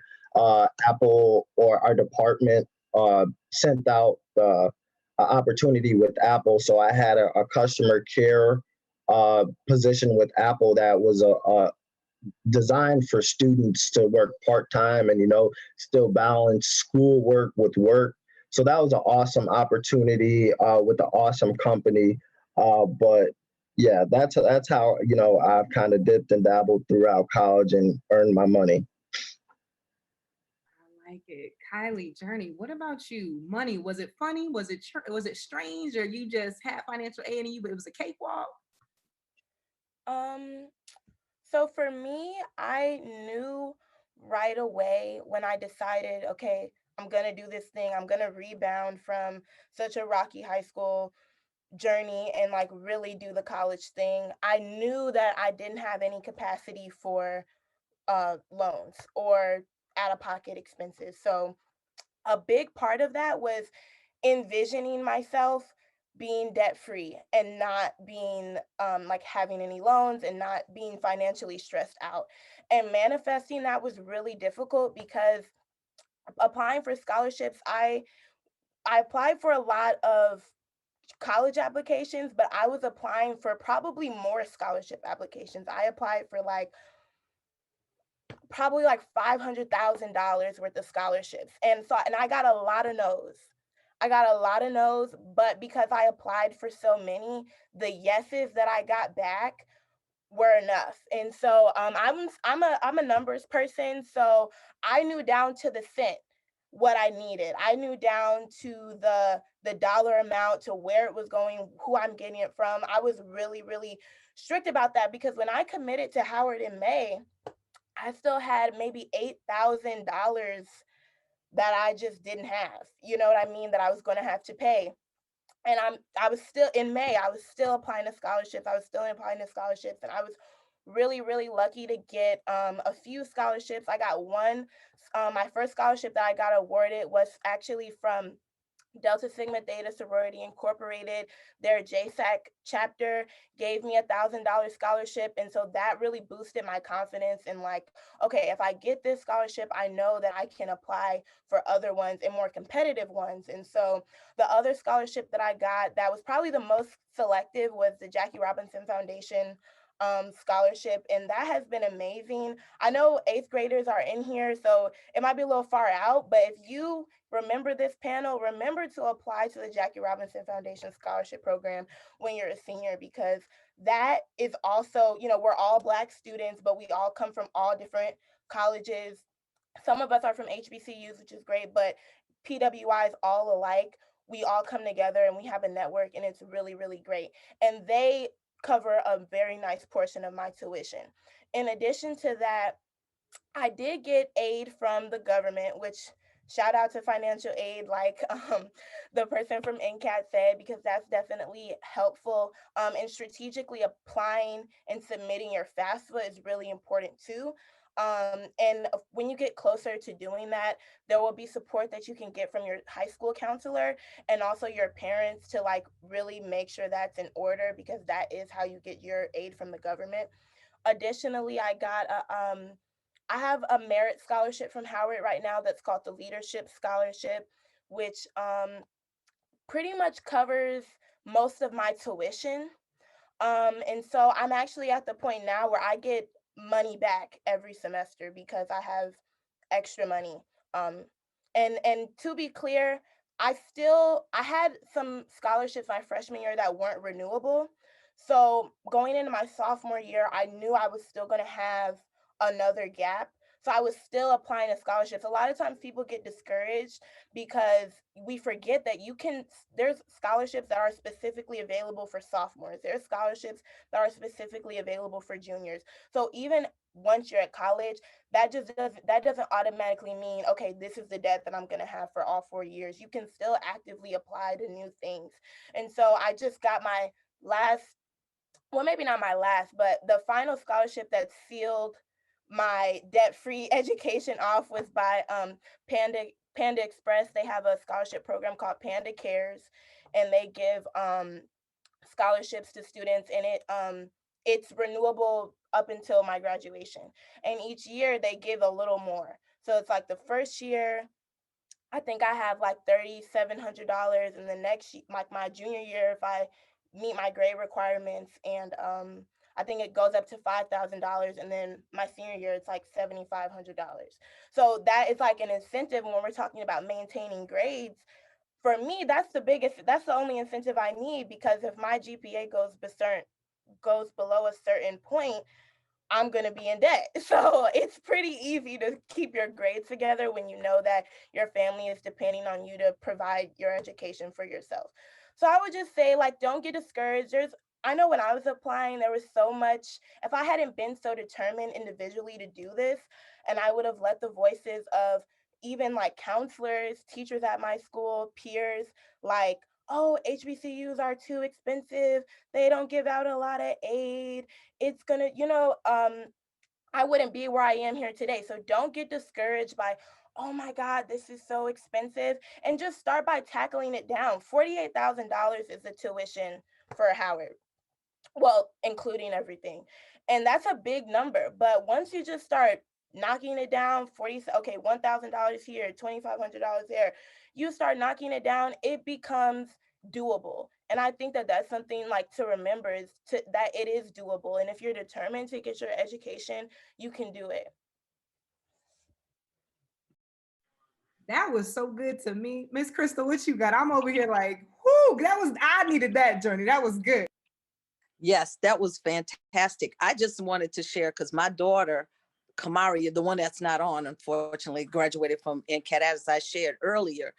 Apple or our department sent out an opportunity with Apple, so I had a customer care position with Apple that was a designed for students to work part-time and still balance schoolwork with work. So that was an awesome opportunity with an awesome company. But yeah, that's how I've kind of dipped and dabbled throughout college and earned my money. I like it. Kylie, Journey, what about you? Money, was it funny? Was it strange, or you just had financial aid and it was a cakewalk? Um, so for me, I knew right away when I decided, okay, I'm gonna do this thing. I'm gonna rebound from such a rocky high school journey and like really do the college thing. I knew that I didn't have any capacity for loans or out of pocket expenses. So a big part of that was envisioning myself being debt free and not being like having any loans and not being financially stressed out. And manifesting that was really difficult because applying for scholarships, I applied for a lot of college applications, but I was applying for probably more scholarship applications. I applied for like probably like $500,000 worth of scholarships. And I got a lot of no's. I got a lot of no's, but because I applied for so many, the yeses that I got back were enough. And so I'm a numbers person, so I knew down to the cent what I needed. I knew down to the dollar amount, to where it was going, who I'm getting it from. I was really, really strict about that because when I committed to Howard in May, I still had maybe $8,000 that I just didn't have. You know what I mean? That I was going to have to pay. And I was still in May, I was still applying to scholarships. I was still applying to scholarships, and I was really, really lucky to get a few scholarships. I got one. My first scholarship that I got awarded was actually from Delta Sigma Theta Sorority Incorporated. Their JSAC chapter gave me $1,000 scholarship. And so that really boosted my confidence in like, okay, if I get this scholarship, I know that I can apply for other ones and more competitive ones. And so the other scholarship that I got that was probably the most selective was the Jackie Robinson Foundation scholarship, and that has been amazing. I know eighth graders are in here, so it might be a little far out, but if you remember this panel, remember to apply to the Jackie Robinson Foundation Scholarship Program when you're a senior, because that is also, we're all Black students, but we all come from all different colleges. Some of us are from HBCUs, which is great, but PWI is all alike. We all come together and we have a network, and it's really, really great. And they cover a very nice portion of my tuition. In addition to that, I did get aid from the government, which shout out to financial aid, like the person from NCAT said, because that's definitely helpful. And strategically applying and submitting your FAFSA is really important too. And when you get closer to doing that, there will be support that you can get from your high school counselor and also your parents to like really make sure that's in order, because that is how you get your aid from the government. Additionally, I have a merit scholarship from Howard right now that's called the Leadership Scholarship, which pretty much covers most of my tuition. And so I'm actually at the point now where I get money back every semester because I have extra money. Um, and to be clear, I had some scholarships my freshman year that weren't renewable. So going into my sophomore year, I knew I was still going to have another gap. So I was still applying to scholarships. A lot of times people get discouraged because we forget that there's scholarships that are specifically available for sophomores. There's scholarships that are specifically available for juniors. So even once you're at college, that doesn't automatically mean, okay, this is the debt that I'm gonna have for all 4 years. You can still actively apply to new things. And so I just got my last, well, maybe not my last, but the final scholarship that sealed my debt-free education off was by Panda Express. They have a scholarship program called Panda Cares, and they give scholarships to students, and it's renewable up until my graduation. And each year they give a little more. So it's like the first year, I think I have like $3,700, and the next, like my junior year, if I meet my grade requirements, and I think it goes up to $5,000, and then my senior year it's like $7,500. So that is like an incentive when we're talking about maintaining grades. For me, that's the only incentive I need, because if my GPA goes below a certain point, I'm going to be in debt. So it's pretty easy to keep your grades together when you know that your family is depending on you to provide your education for yourself. So I would just say, like, don't get discouraged. I know when I was applying, there was so much, if I hadn't been so determined individually to do this, and I would have let the voices of even like counselors, teachers at my school, peers, like, oh, HBCUs are too expensive. They don't give out a lot of aid. It's gonna, I wouldn't be where I am here today. So don't get discouraged by, oh my God, this is so expensive. And just start by tackling it down. $48,000 is the tuition for Howard, well, including everything. And that's a big number. But once you just start knocking it down, okay, $1,000 here, $2,500 there, you start knocking it down, it becomes doable. And I think that that's something like to remember, that it is doable. And if you're determined to get your education, you can do it. That was so good to me. Miss Crystal, what you got? I'm over here like, I needed that journey. That was good. Yes, that was fantastic. I just wanted to share because my daughter, Kamari, the one that's not on, unfortunately, graduated from Ncat, as I shared earlier.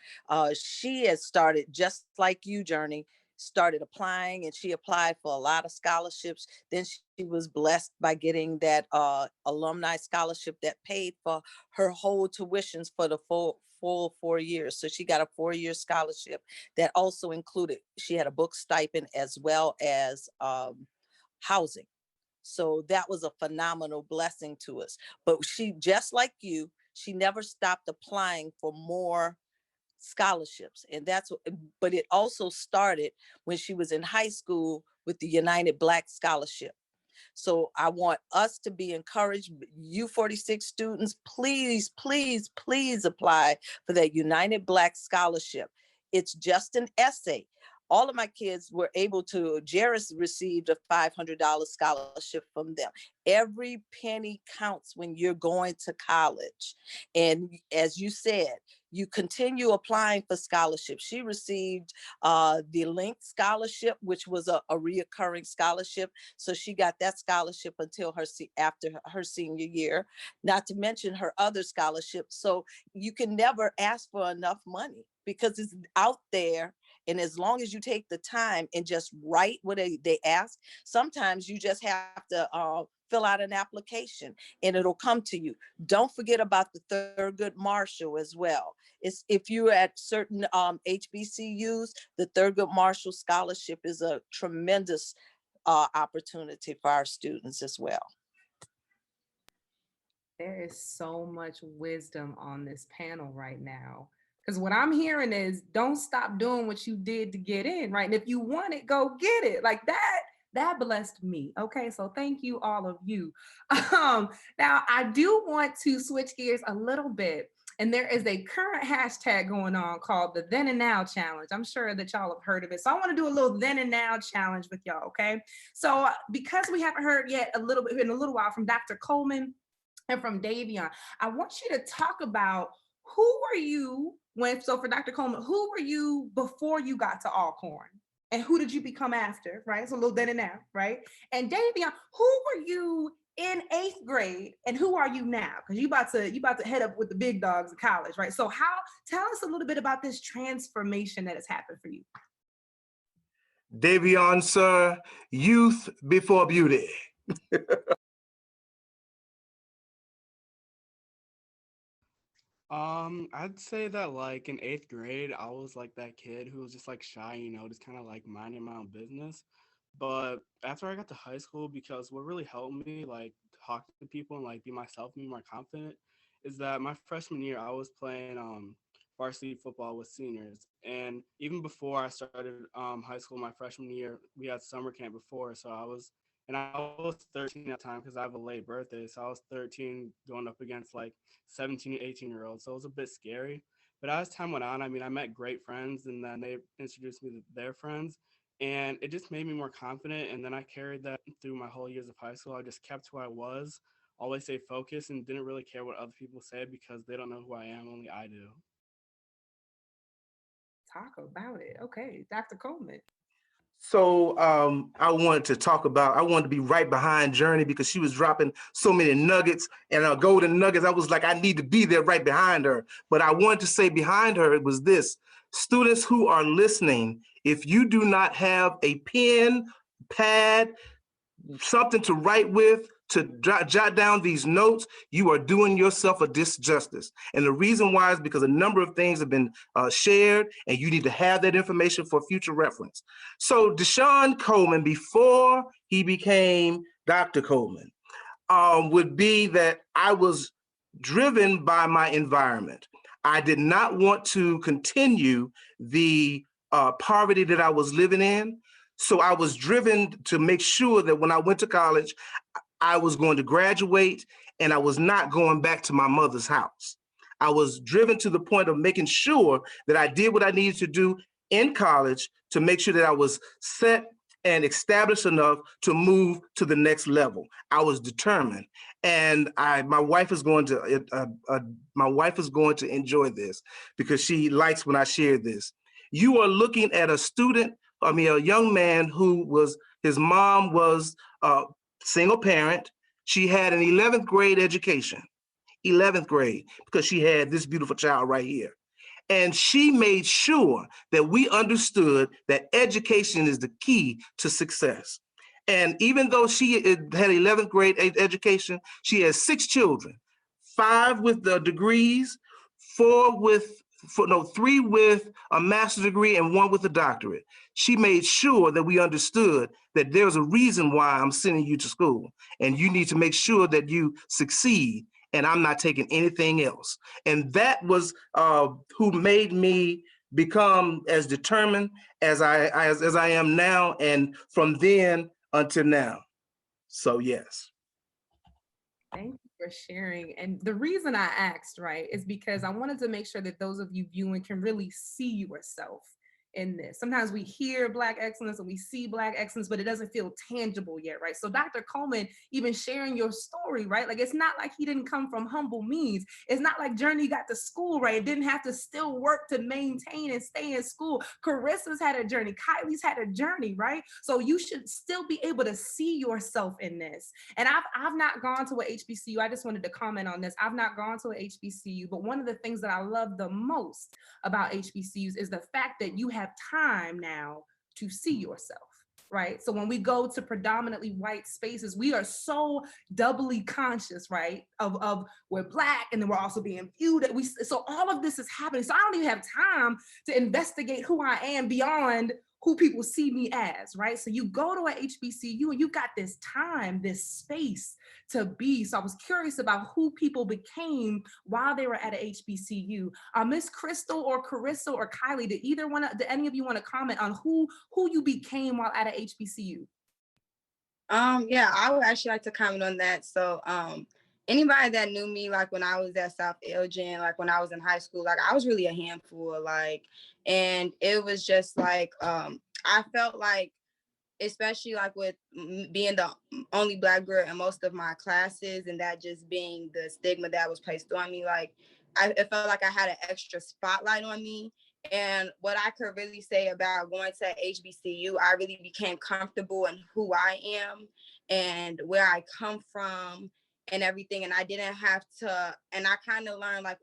She has started just like you, Journey, started applying, and she applied for a lot of scholarships. Then she was blessed by getting that alumni scholarship that paid for her whole tuitions for the full 4 years. So she got a 4-year scholarship that also included, she had a book stipend as well as housing. So that was a phenomenal blessing to us. But she, just like you, she never stopped applying for more scholarships. And but it also started when she was in high school with the United Black Scholarship. So I want us to be encouraged. You 46 students, please, please, please apply for that United Black Scholarship. It's just an essay. All of my kids were able to, Jairus received a $500 scholarship from them. Every penny counts when you're going to college. And as you said, you continue applying for scholarships. She received the Link Scholarship, which was a reoccurring scholarship. So she got that scholarship until after her senior year, not to mention her other scholarships. So you can never ask for enough money because it's out there. And as long as you take the time and just write what they ask, sometimes you just have to fill out an application and it'll come to you. Don't forget about the Thurgood Marshall as well. If you're at certain HBCUs, the Thurgood Marshall Scholarship is a tremendous opportunity for our students as well. There is so much wisdom on this panel right now. Because what I'm hearing is don't stop doing what you did to get in, right? And if you want it, go get it. Like that blessed me. Okay, so thank you, all of you. Now, I do want to switch gears a little bit. And there is a current hashtag going on called the Then and Now Challenge. I'm sure that y'all have heard of it. So I want to do a little Then and Now Challenge with y'all, okay? So because we haven't heard yet in a little while from Dr. Coleman and from Davion, I want you to talk about who were you so for Dr. Coleman, who were you before you got to Alcorn? And who did you become after, right? So a little then and now, right? And Davion, who were you in 8th grade, and who are you now? Because you about to head up with the big dogs in college, right? So tell us a little bit about this transformation that has happened for you. Avion, sir, youth before beauty. I'd say that like in 8th grade, I was like that kid who was just like shy, just kind of like minding my own business. But after I got to high school, because what really helped me like talk to people and like be myself, be more confident, is that my freshman year I was playing varsity football with seniors, and even before I started high school, my freshman year, we had summer camp before, so I was 13 at the time because I have a late birthday, so I was 13 going up against like 17, 18-year-olds, so it was a bit scary. But as time went on, I mean, I met great friends, and then they introduced me to their friends, and it just made me more confident. And then I carried that through my whole years of high school. I just kept who I was, always stayed focused, and didn't really care what other people said because they don't know who I am, only I do. Talk about it. Okay, Dr. Coleman. So I wanted to be right behind Journey because she was dropping so many nuggets and golden nuggets. I was like, I need to be there right behind her. But I wanted to say behind her, it was this: students who are listening, if you do not have a pen, pad, something to write with, to jot down these notes, you are doing yourself a disjustice. And the reason why is because a number of things have been shared, and you need to have that information for future reference. So Deshawn Coleman, before he became Dr. Coleman, would be that I was driven by my environment. I did not want to continue the poverty that I was living in. So I was driven to make sure that when I went to college, I was going to graduate and I was not going back to my mother's house. I was driven to the point of making sure that I did what I needed to do in college to make sure that I was set and established enough to move to the next level. I was determined, and my wife is going to enjoy this because she likes when I share this. You are looking at a young man his mom was a single parent. She had an 11th grade education, 11th grade, because she had this beautiful child right here. And she made sure that we understood that education is the key to success. And even though she had 11th grade education, she has 6 children, 5 with the degrees, 3 with a master's degree and 1 with a doctorate. She made sure that we understood that there's a reason why I'm sending you to school, and you need to make sure that you succeed, and I'm not taking anything else. And that was who made me become as determined as I am now, and from then until now. So yes. Thank you for sharing. And the reason I asked, right, is because I wanted to make sure that those of you viewing can really see yourself in this. Sometimes we hear Black excellence and we see Black excellence, but it doesn't feel tangible yet, right? So Dr. Coleman, even sharing your story, right? Like, it's not like he didn't come from humble means. It's not like Journey got to school, right? It didn't have to still work to maintain and stay in school. Carissa's had a journey. Kylie's had a journey, right? So you should still be able to see yourself in this. And I've not gone to a HBCU. I just wanted to comment on this. I've not gone to a HBCU, but one of the things that I love the most about HBCUs is the fact that you have time now to see yourself, right? So when we go to predominantly white spaces, we are so doubly conscious, right, of we're Black, and then we're also being viewed. So all of this is happening. So I don't even have time to investigate who I am beyond who people see me as, right? So you go to a HBCU and you got this time, this space to be. So I was curious about who people became while they were at a HBCU. Miss Crystal or Carissa or Kylie, did any of you want to comment on who you became while at a HBCU? Yeah, I would actually like to comment on that. So anybody that knew me, like when I was at South Elgin, like when I was in high school, like I was really a handful, like, and it was just like, I felt like, especially like with being the only Black girl in most of my classes, and that just being the stigma that was placed on me, like it felt like I had an extra spotlight on me. And what I could really say about going to HBCU, I really became comfortable in who I am and where I come from and everything. And I didn't have to, and I kind of learned, like,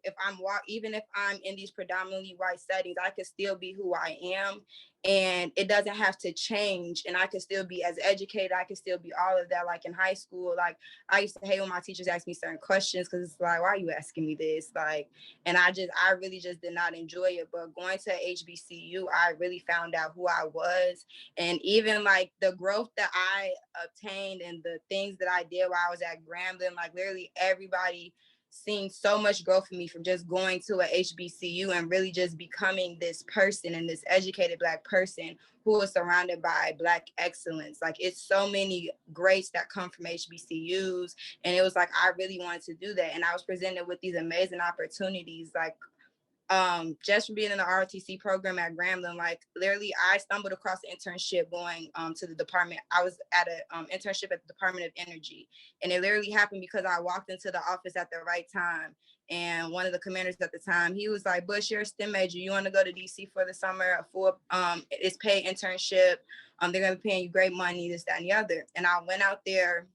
even if I'm in these predominantly white settings, I could still be who I am. And it doesn't have to change. And I could still be as educated. I could still be all of that. Like in high school, like I used to hate when my teachers asked me certain questions because it's like, why are you asking me this? Like, and I really just did not enjoy it. But going to HBCU, I really found out who I was. And even like the growth that I obtained and the things that I did while I was at Grambling, like literally everybody seen so much growth for me from just going to a HBCU and really just becoming this person and this educated Black person who is surrounded by Black excellence. Like it's so many greats that come from HBCUs. And it was like, I really wanted to do that. And I was presented with these amazing opportunities, like just from being in the ROTC program at Grambling. Like literally I stumbled across an internship going to the department. I was at an internship at the Department of Energy, and it literally happened because I walked into the office at the right time. And one of the commanders at the time, he was like, Bush, you're a STEM major. You want to go to DC for the summer, a full it's paid internship. They're going to be paying you great money, this, that, and the other. And I went out there.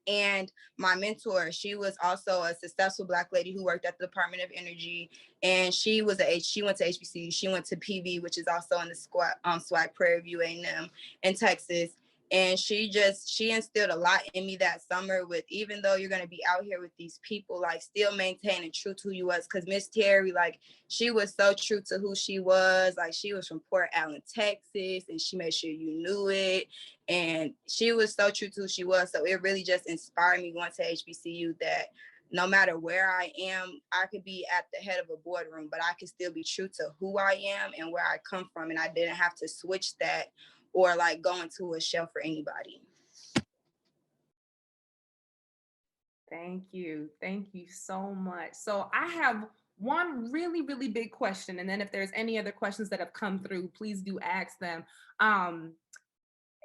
And my mentor, she was also a successful Black lady who worked at the Department of Energy. And she went to HBCU. She went to PV, which is also in the SWAC Prairie View A&M in Texas. And she instilled a lot in me that summer with, even though you're going to be out here with these people, like still maintaining true to who you was. Because Miss Terry, like she was so true to who she was. Like she was from Port Allen, Texas, and she made sure you knew it. And she was so true to who she was. So it really just inspired me going to HBCU that no matter where I am, I could be at the head of a boardroom, but I could still be true to who I am and where I come from. And I didn't have to switch that or like go into a shell for anybody. Thank you. Thank you so much. So I have one really, really big question. And then if there's any other questions that have come through, please do ask them.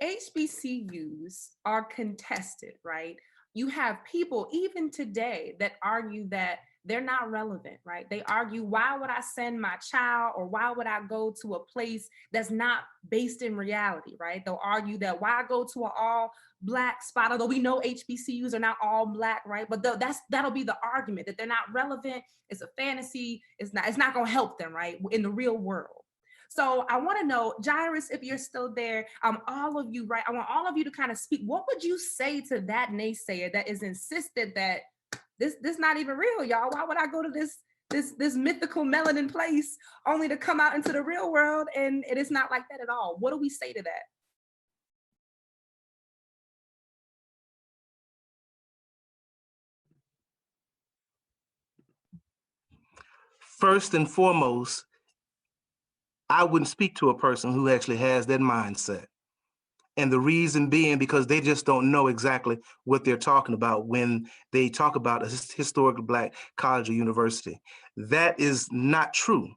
HBCUs are contested, right? You have people even today that argue that they're not relevant, right? They argue, why would I send my child, or why would I go to a place that's not based in reality, right? They'll argue that why go to an all Black spot, although we know HBCUs are not all Black, right? But that'll be the argument, that they're not relevant. It's a fantasy. It's not going to help them, right, in the real world. So I want to know, Jairus, if you're still there, all of you, right? I want all of you to kind of speak. What would you say to that naysayer that is insisted that this not even real, y'all? Why would I go to this mythical melanin place only to come out into the real world and it is not like that at all? What do we say to that? First and foremost, I wouldn't speak to a person who actually has that mindset. And the reason being because they just don't know exactly what they're talking about when they talk about a historically Black college or university. That is not true,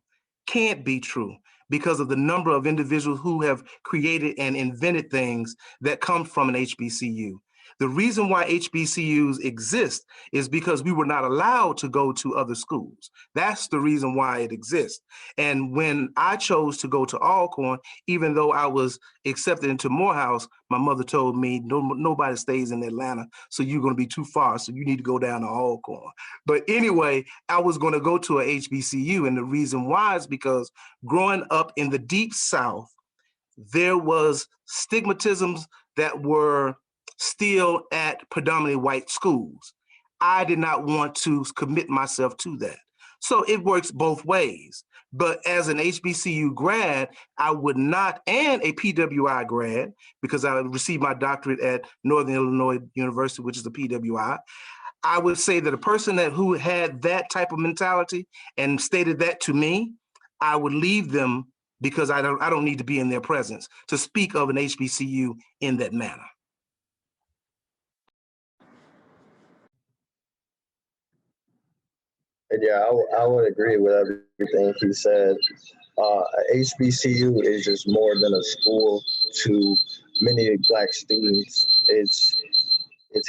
can't be true, because of the number of individuals who have created and invented things that come from an HBCU. The reason why HBCUs exist is because we were not allowed to go to other schools. That's the reason why it exists. And when I chose to go to Alcorn, even though I was accepted into Morehouse, my mother told me, nobody stays in Atlanta, so you're going to be too far, so you need to go down to Alcorn. But anyway, I was going to go to a HBCU, and the reason why is because growing up in the Deep South, there was stigmatisms that were still at predominantly white schools. I did not want to commit myself to that. So it works both ways. But as an HBCU grad, I would not, and a PWI grad, because I received my doctorate at Northern Illinois University, which is the PWI, I would say that a person who had that type of mentality and stated that to me, I would leave them because I don't need to be in their presence to speak of an HBCU in that manner. And yeah, I would agree with everything he said. HBCU is just more than a school to many Black students. It's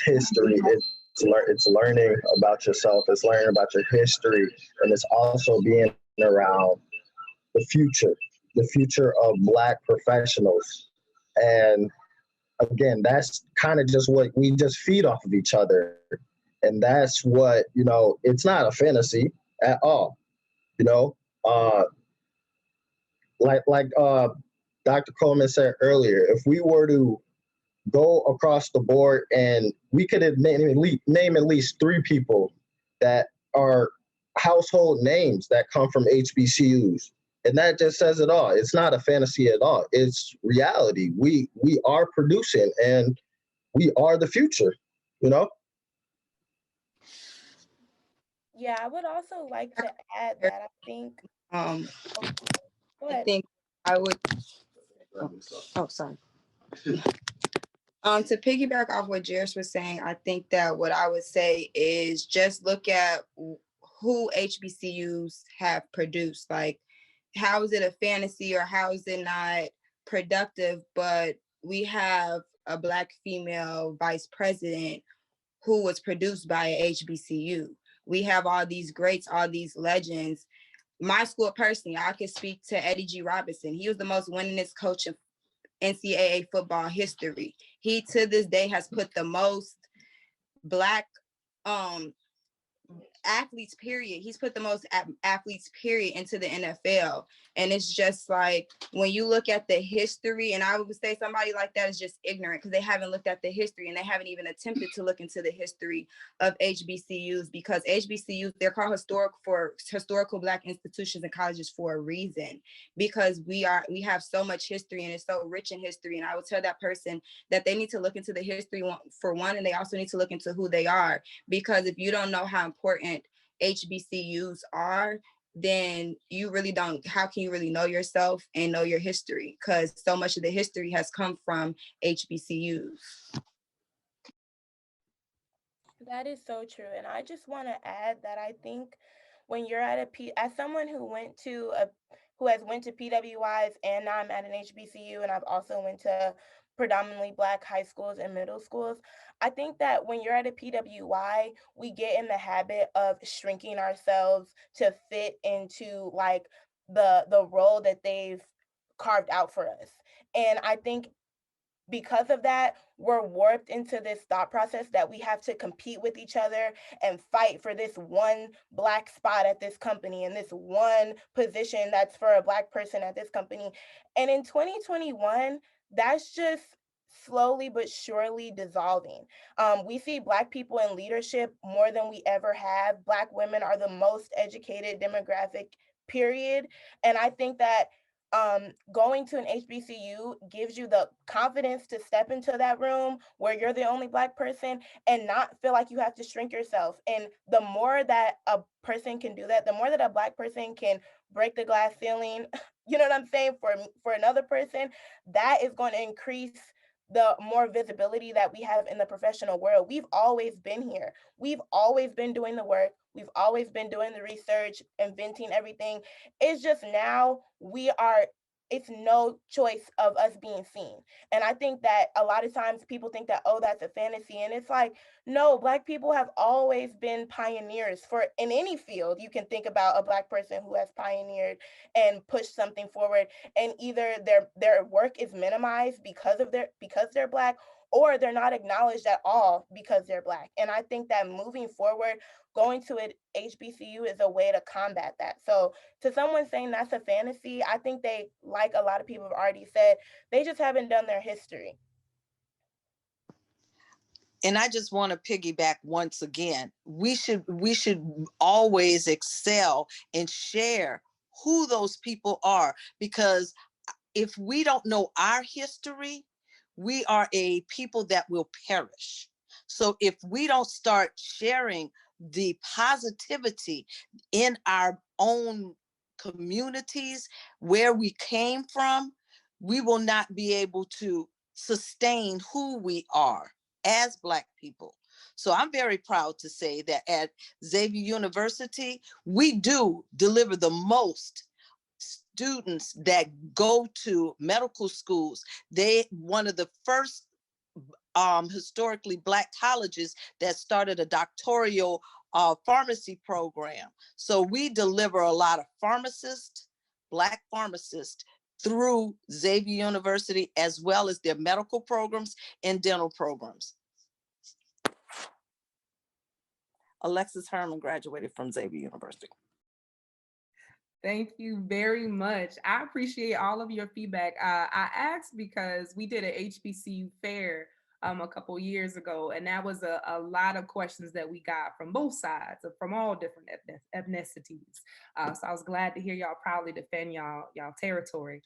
history. It's learning about yourself. It's learning about your history, and it's also being around the future of Black professionals. And again, that's kind of just what we just feed off of each other. And that's what, it's not a fantasy at all, you know, like Dr. Coleman said earlier, if we were to go across the board and we could name at least 3 people that are household names that come from HBCUs. And that just says it all. It's not a fantasy at all. It's reality. We are producing and we are the future, Yeah, I would also like to add that I think, go I ahead. think I would, sorry. To piggyback off what Jairus was saying, I think that what I would say is just look at who HBCUs have produced. Like, how is it a fantasy or how is it not productive? But we have a Black female vice president who was produced by a HBCU. We have all these greats, all these legends. My school personally, I could speak to Eddie G. Robinson. He was the most winningest coach in NCAA football history. He to this day has put the most Black athletes period. He's put the most athletes period into the NFL. And it's just like, when you look at the history, and I would say somebody like that is just ignorant because they haven't looked at the history and they haven't even attempted to look into the history of HBCUs, because HBCUs, they're called historical Black institutions and colleges for a reason, because we have so much history and it's so rich in history. And I would tell that person that they need to look into the history for one, and they also need to look into who they are, because if you don't know how important HBCUs are, then you really don't, how can you really know yourself and know your history? Because so much of the history has come from HBCUs. That is so true. And I just want to add that I think when you're at as someone who went to PWIs, and now I'm at an HBCU, and I've also went to predominantly Black high schools and middle schools, I think that when you're at a PWI, we get in the habit of shrinking ourselves to fit into like the role that they've carved out for us. And I think because of that, we're warped into this thought process that we have to compete with each other and fight for this one Black spot at this company and this one position that's for a Black person at this company. And in 2021, that's just slowly but surely dissolving. We see Black people in leadership more than we ever have. Black women are the most educated demographic, period. And I think that going to an HBCU gives you the confidence to step into that room where you're the only Black person and not feel like you have to shrink yourself. And the more that a person can do that, the more that a Black person can break the glass ceiling, you know what I'm saying, for another person, that is going to increase the more visibility that we have in the professional world. We've always been here. We've always been doing the work. We've always been doing the research, inventing everything. It's just now it's no choice of us being seen. And I think that a lot of times people think that, oh, that's a fantasy. And it's like, no, Black people have always been pioneers in any field. You can think about a Black person who has pioneered and pushed something forward, and either their work is minimized because they're Black, or they're not acknowledged at all because they're Black. And I think that moving forward, going to an HBCU is a way to combat that. So to someone saying that's a fantasy, I think they, like a lot of people have already said, they just haven't done their history. And I just want to piggyback once again. We should always excel and share who those people are, because if we don't know our history, we are a people that will perish. So if we don't start sharing the positivity in our own communities, where we came from, we will not be able to sustain who we are as Black people. So I'm very proud to say that at Xavier University, we do deliver the most students that go to medical schools. They one of the first historically Black colleges that started a doctoral pharmacy program. So we deliver a lot of pharmacists, Black pharmacists through Xavier University, as well as their medical programs and dental programs. Alexis Herman graduated from Xavier University. Thank you very much. I appreciate all of your feedback. I asked because we did an HBCU fair a couple years ago, and that was a lot of questions that we got from both sides, from all different ethnicities. So I was glad to hear y'all proudly defend y'all territory.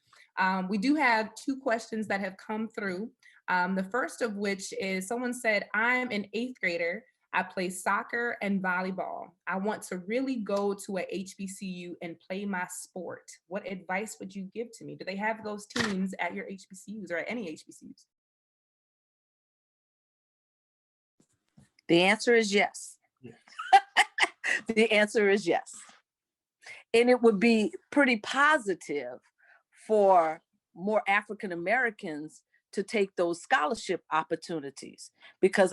We do have 2 questions that have come through. The first of which is, someone said, I'm an 8th grader. I play soccer and volleyball. I want to really go to a HBCU and play my sport. What advice would you give to me? Do they have those teams at your HBCUs or at any HBCUs? The answer is yes. Yes. The answer is yes. And it would be pretty positive for more African Americans to take those scholarship opportunities, because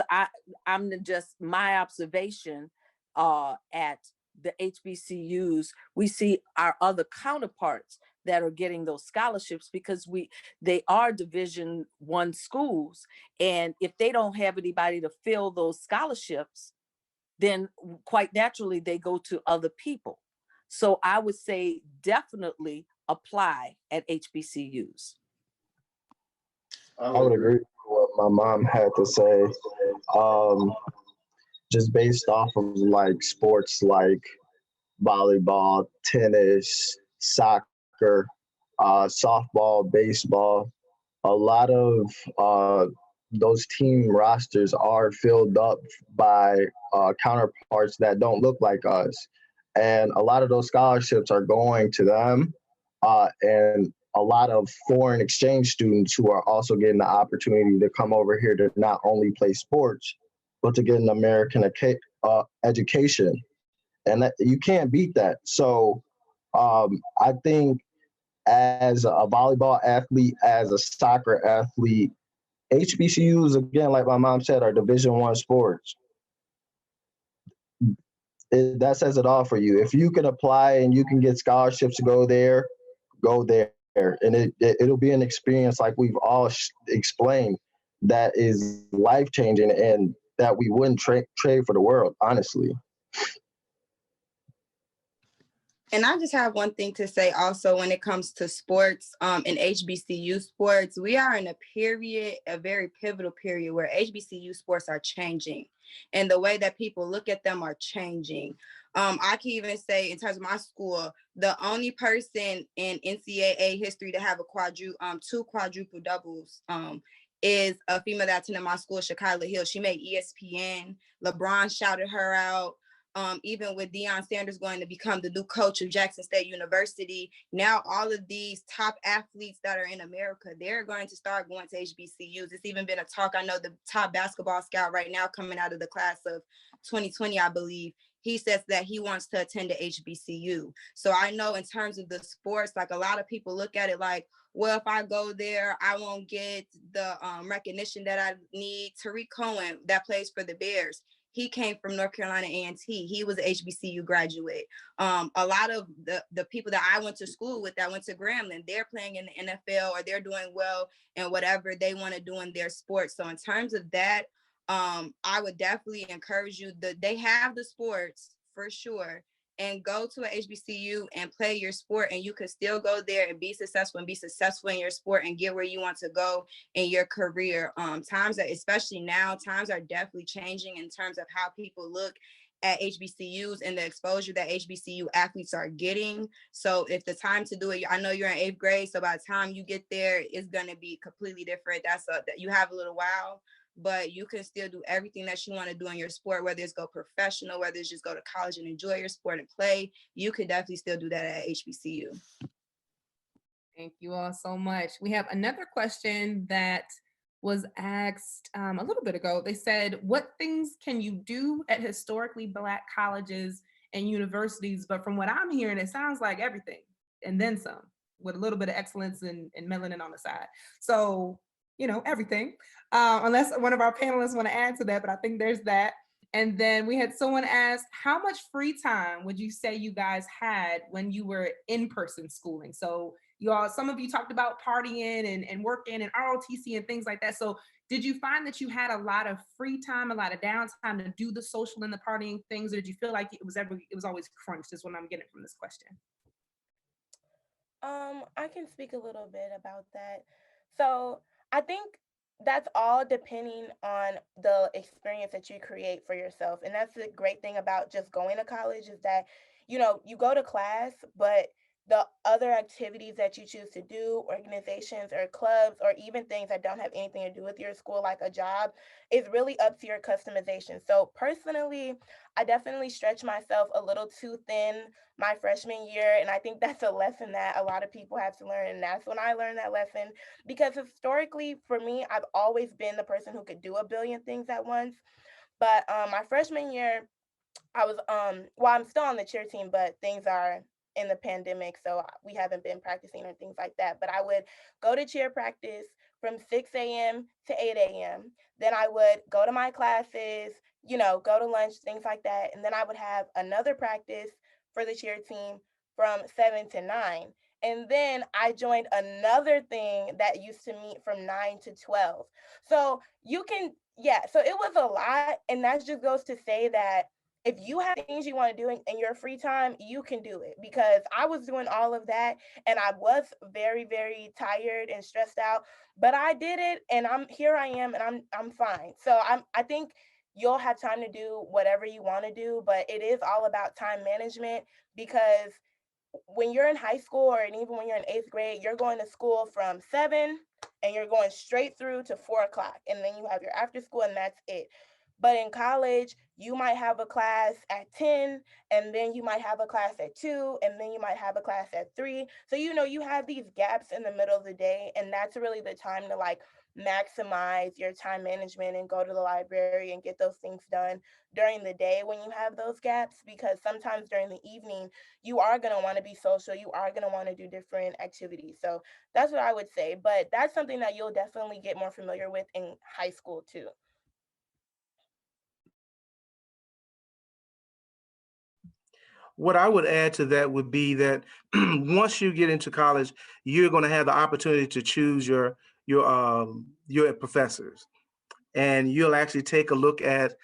I'm just, my observation at the HBCUs, we see our other counterparts that are getting those scholarships because they are Division I schools, and if they don't have anybody to fill those scholarships, then quite naturally they go to other people. So I would say definitely apply at HBCUs. I would agree with what my mom had to say. Just based off of like sports like volleyball, tennis, soccer, softball, baseball, a lot of those team rosters are filled up by counterparts that don't look like us. And a lot of those scholarships are going to them. And a lot of foreign exchange students who are also getting the opportunity to come over here to not only play sports, but to get an American education. And that, you can't beat that. So I think as a volleyball athlete, as a soccer athlete, HBCUs, again, like my mom said, are Division I sports. That says it all for you. If you can apply and you can get scholarships to go there, go there. And it'll be an experience, like we've all explained, that is life-changing and that we wouldn't trade for the world, honestly. And I just have one thing to say also when it comes to sports, and HBCU sports. We are in a very pivotal period where HBCU sports are changing and the way that people look at them are changing. I can even say in terms of my school, the only person in NCAA history to have 2 quadruple doubles is a female that attended my school, Shekyla Hill. She made ESPN. LeBron shouted her out. Even with Deion Sanders going to become the new coach of Jackson State University, now all of these top athletes that are in America, they're going to start going to HBCUs. It's even been a talk. I know the top basketball scout right now coming out of the class of 2020, I believe, he says that he wants to attend a HBCU. So I know in terms of the sports, like a lot of people look at it like, well, if I go there, I won't get the recognition that I need. Tariq Cohen, that plays for the Bears, he came from North Carolina A&T. He was an HBCU graduate. A lot of the people that I went to school with, that went to Grambling, they're playing in the NFL or they're doing well in whatever they want to do in their sports. So in terms of that, I would definitely encourage you that they have the sports for sure, and go to a HBCU and play your sport, and you could still go there and be successful in your sport and get where you want to go in your career. Times are, especially now, times are definitely changing in terms of how people look at HBCUs and the exposure that HBCU athletes are getting. So if the time to do it, I know you're in 8th grade, so by the time you get there, it's going to be completely different. You have a little while, but you can still do everything that you want to do in your sport, whether it's go professional, whether it's just go to college and enjoy your sport and play. You could definitely still do that at HBCU. Thank you all so much. We have another question that was asked a little bit ago. They said, what things can you do at historically Black colleges and universities? But from what I'm hearing, it sounds like everything and then some, with a little bit of excellence and melanin on the side. So, everything. Unless one of our panelists want to add to that, but I think there's that. And then we had someone ask, how much free time would you say you guys had when you were in-person schooling? So you all, some of you talked about partying and working and ROTC and things like that. So did you find that you had a lot of free time, a lot of downtime to do the social and the partying things, or did you feel like it was always crunched, is what I'm getting from this question? I can speak a little bit about that. So I think that's all depending on the experience that you create for yourself. And that's the great thing about just going to college is that, you go to class, but the other activities that you choose to do, organizations or clubs, or even things that don't have anything to do with your school, like a job, is really up to your customization. So personally, I definitely stretch myself a little too thin my freshman year. And I think that's a lesson that a lot of people have to learn. And that's when I learned that lesson because historically, for me, I've always been the person who could do a billion things at once. But my freshman year, I was well, I'm still on the cheer team, but things are in the pandemic, so we haven't been practicing or things like that. But I would go to cheer practice from 6 a.m. to 8 a.m. Then I would go to my classes, go to lunch, things like that. And then I would have another practice for the cheer team from 7 to 9. And then I joined another thing that used to meet from 9 to 12. So you can, yeah, so it was a lot. And that just goes to say that if you have things you want to do in your free time, you can do it, because I was doing all of that and I was very, very tired and stressed out, but I did it and I am and I'm fine. So I think you'll have time to do whatever you want to do, but it is all about time management, because when you're in high school or even when you're in 8th grade, you're going to school from 7 and you're going straight through to 4 o'clock. And then you have your after school and that's it. But in college, you might have a class at 10, and then you might have a class at 2, and then you might have a class at 3. So, you have these gaps in the middle of the day, and that's really the time to maximize your time management and go to the library and get those things done during the day when you have those gaps, because sometimes during the evening, you are going to want to be social. You are going to want to do different activities. So that's what I would say. But that's something that you'll definitely get more familiar with in high school too. What I would add to that would be that once you get into college, you're going to have the opportunity to choose your professors, and you'll actually take a look at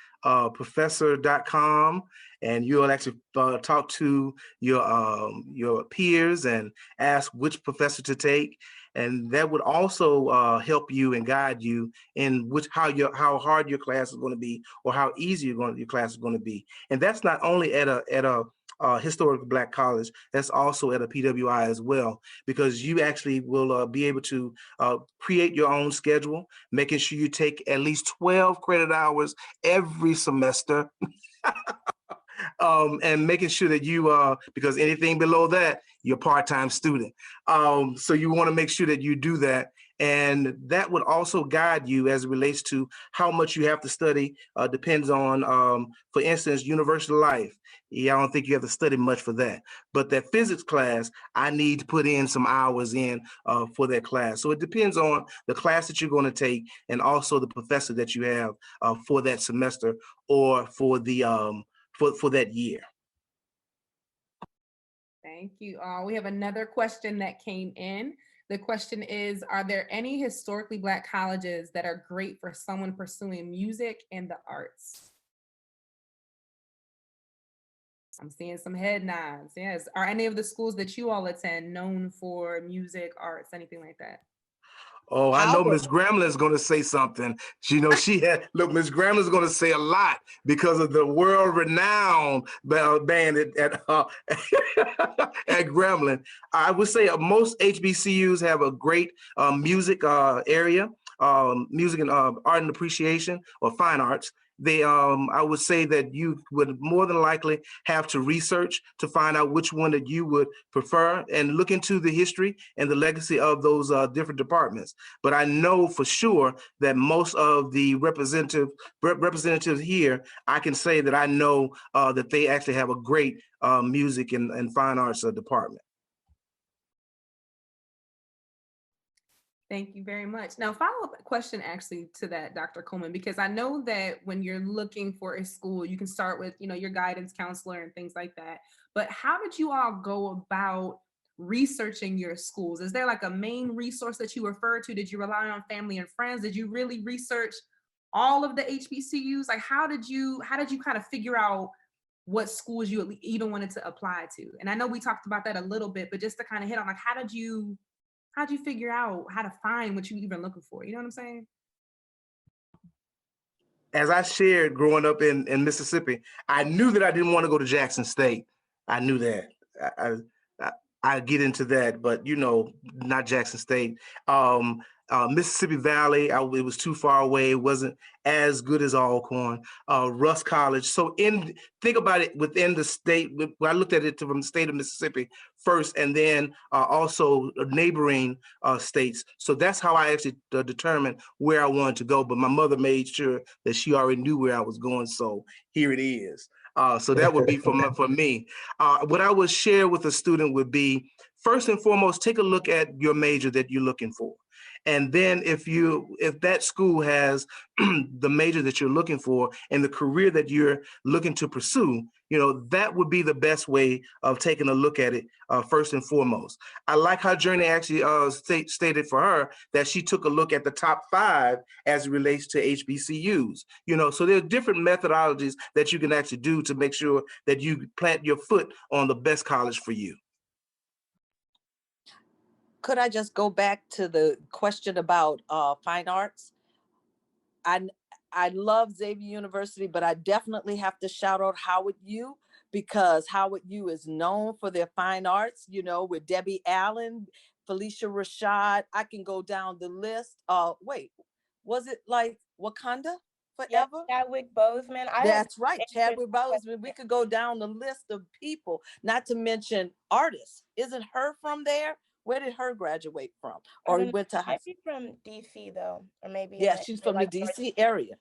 professor.com, and you'll actually talk to your peers and ask which professor to take, and that would also help you and guide you in how hard your class is going to be or how easy your class is going to be. And that's not only at a historic Black college, that's also at a PWI as well, because you actually will be able to create your own schedule, making sure you take at least 12 credit hours every semester. And making sure that you, because anything below that, you're a part-time student. So you want to make sure that you do that. And that would also guide you as it relates to how much you have to study, depends on, for instance, university life. Yeah, I don't think you have to study much for that. But that physics class, I need to put in some hours in for that class. So it depends on the class that you're going to take and also the professor that you have for that semester or for the for that year. Thank you. We have another question that came in. The question is, are there any historically Black colleges that are great for someone pursuing music and the arts? I'm seeing some head nods. Yes. Are any of the schools that you all attend known for music, arts, anything like that? Oh, I know Howard. Miss Grambling is going to say something. Look, Miss Grambling is going to say a lot because of the world-renowned band at Grambling. I would say most HBCUs have a great music area, music and art and appreciation, or fine arts. I would say that you would more than likely have to research to find out which one that you would prefer and look into the history and the legacy of those different departments. But I know for sure that most of the representatives here, I can say that I know that they actually have a great music and fine arts department. Thank you very much. Now, follow-up question actually to that, Dr. Coleman, because I know that when you're looking for a school, you can start with, your guidance counselor and things like that. But how did you all go about researching your schools? Is there like a main resource that you refer to? Did you rely on family and friends? Did you really research all of the HBCUs? Like, how did you kind of figure out what schools you even wanted to apply to? And I know we talked about that a little bit, but just to kind of hit on, like, how'd you figure out how to find what you even looking for? You know what I'm saying? As I shared growing up in Mississippi, I knew that I didn't want to go to Jackson State. I knew that. I get into that, but not Jackson State. Mississippi Valley, it was too far away. It wasn't as good as Alcorn. Russ College. So think about it within the state. I looked at it from the state of Mississippi first, and then also neighboring states. So that's how I actually determined where I wanted to go. But my mother made sure that she already knew where I was going. So here it is. So that would be for me. What I would share with a student would be, first and foremost, take a look at your major that you're looking for. And then if that school has the major that you're looking for and the career that you're looking to pursue, that would be the best way of taking a look at it first and foremost. I like how Journey actually stated for her that she took a look at the top 5 as it relates to HBCUs. So there are different methodologies that you can actually do to make sure that you plant your foot on the best college for you. Could I just go back to the question about fine arts? I love Xavier University, but I definitely have to shout out Howard U, because Howard U is known for their fine arts, with Debbie Allen, Felicia Rashad. I can go down the list. Wait, was it like Wakanda Forever? Yep, Chadwick Boseman. That's right, Chadwick Boseman. We could go down the list of people, not to mention artists. Isn't her from there? Where did her graduate from? Or he went to high school? Maybe from DC though, or maybe she's from the DC area.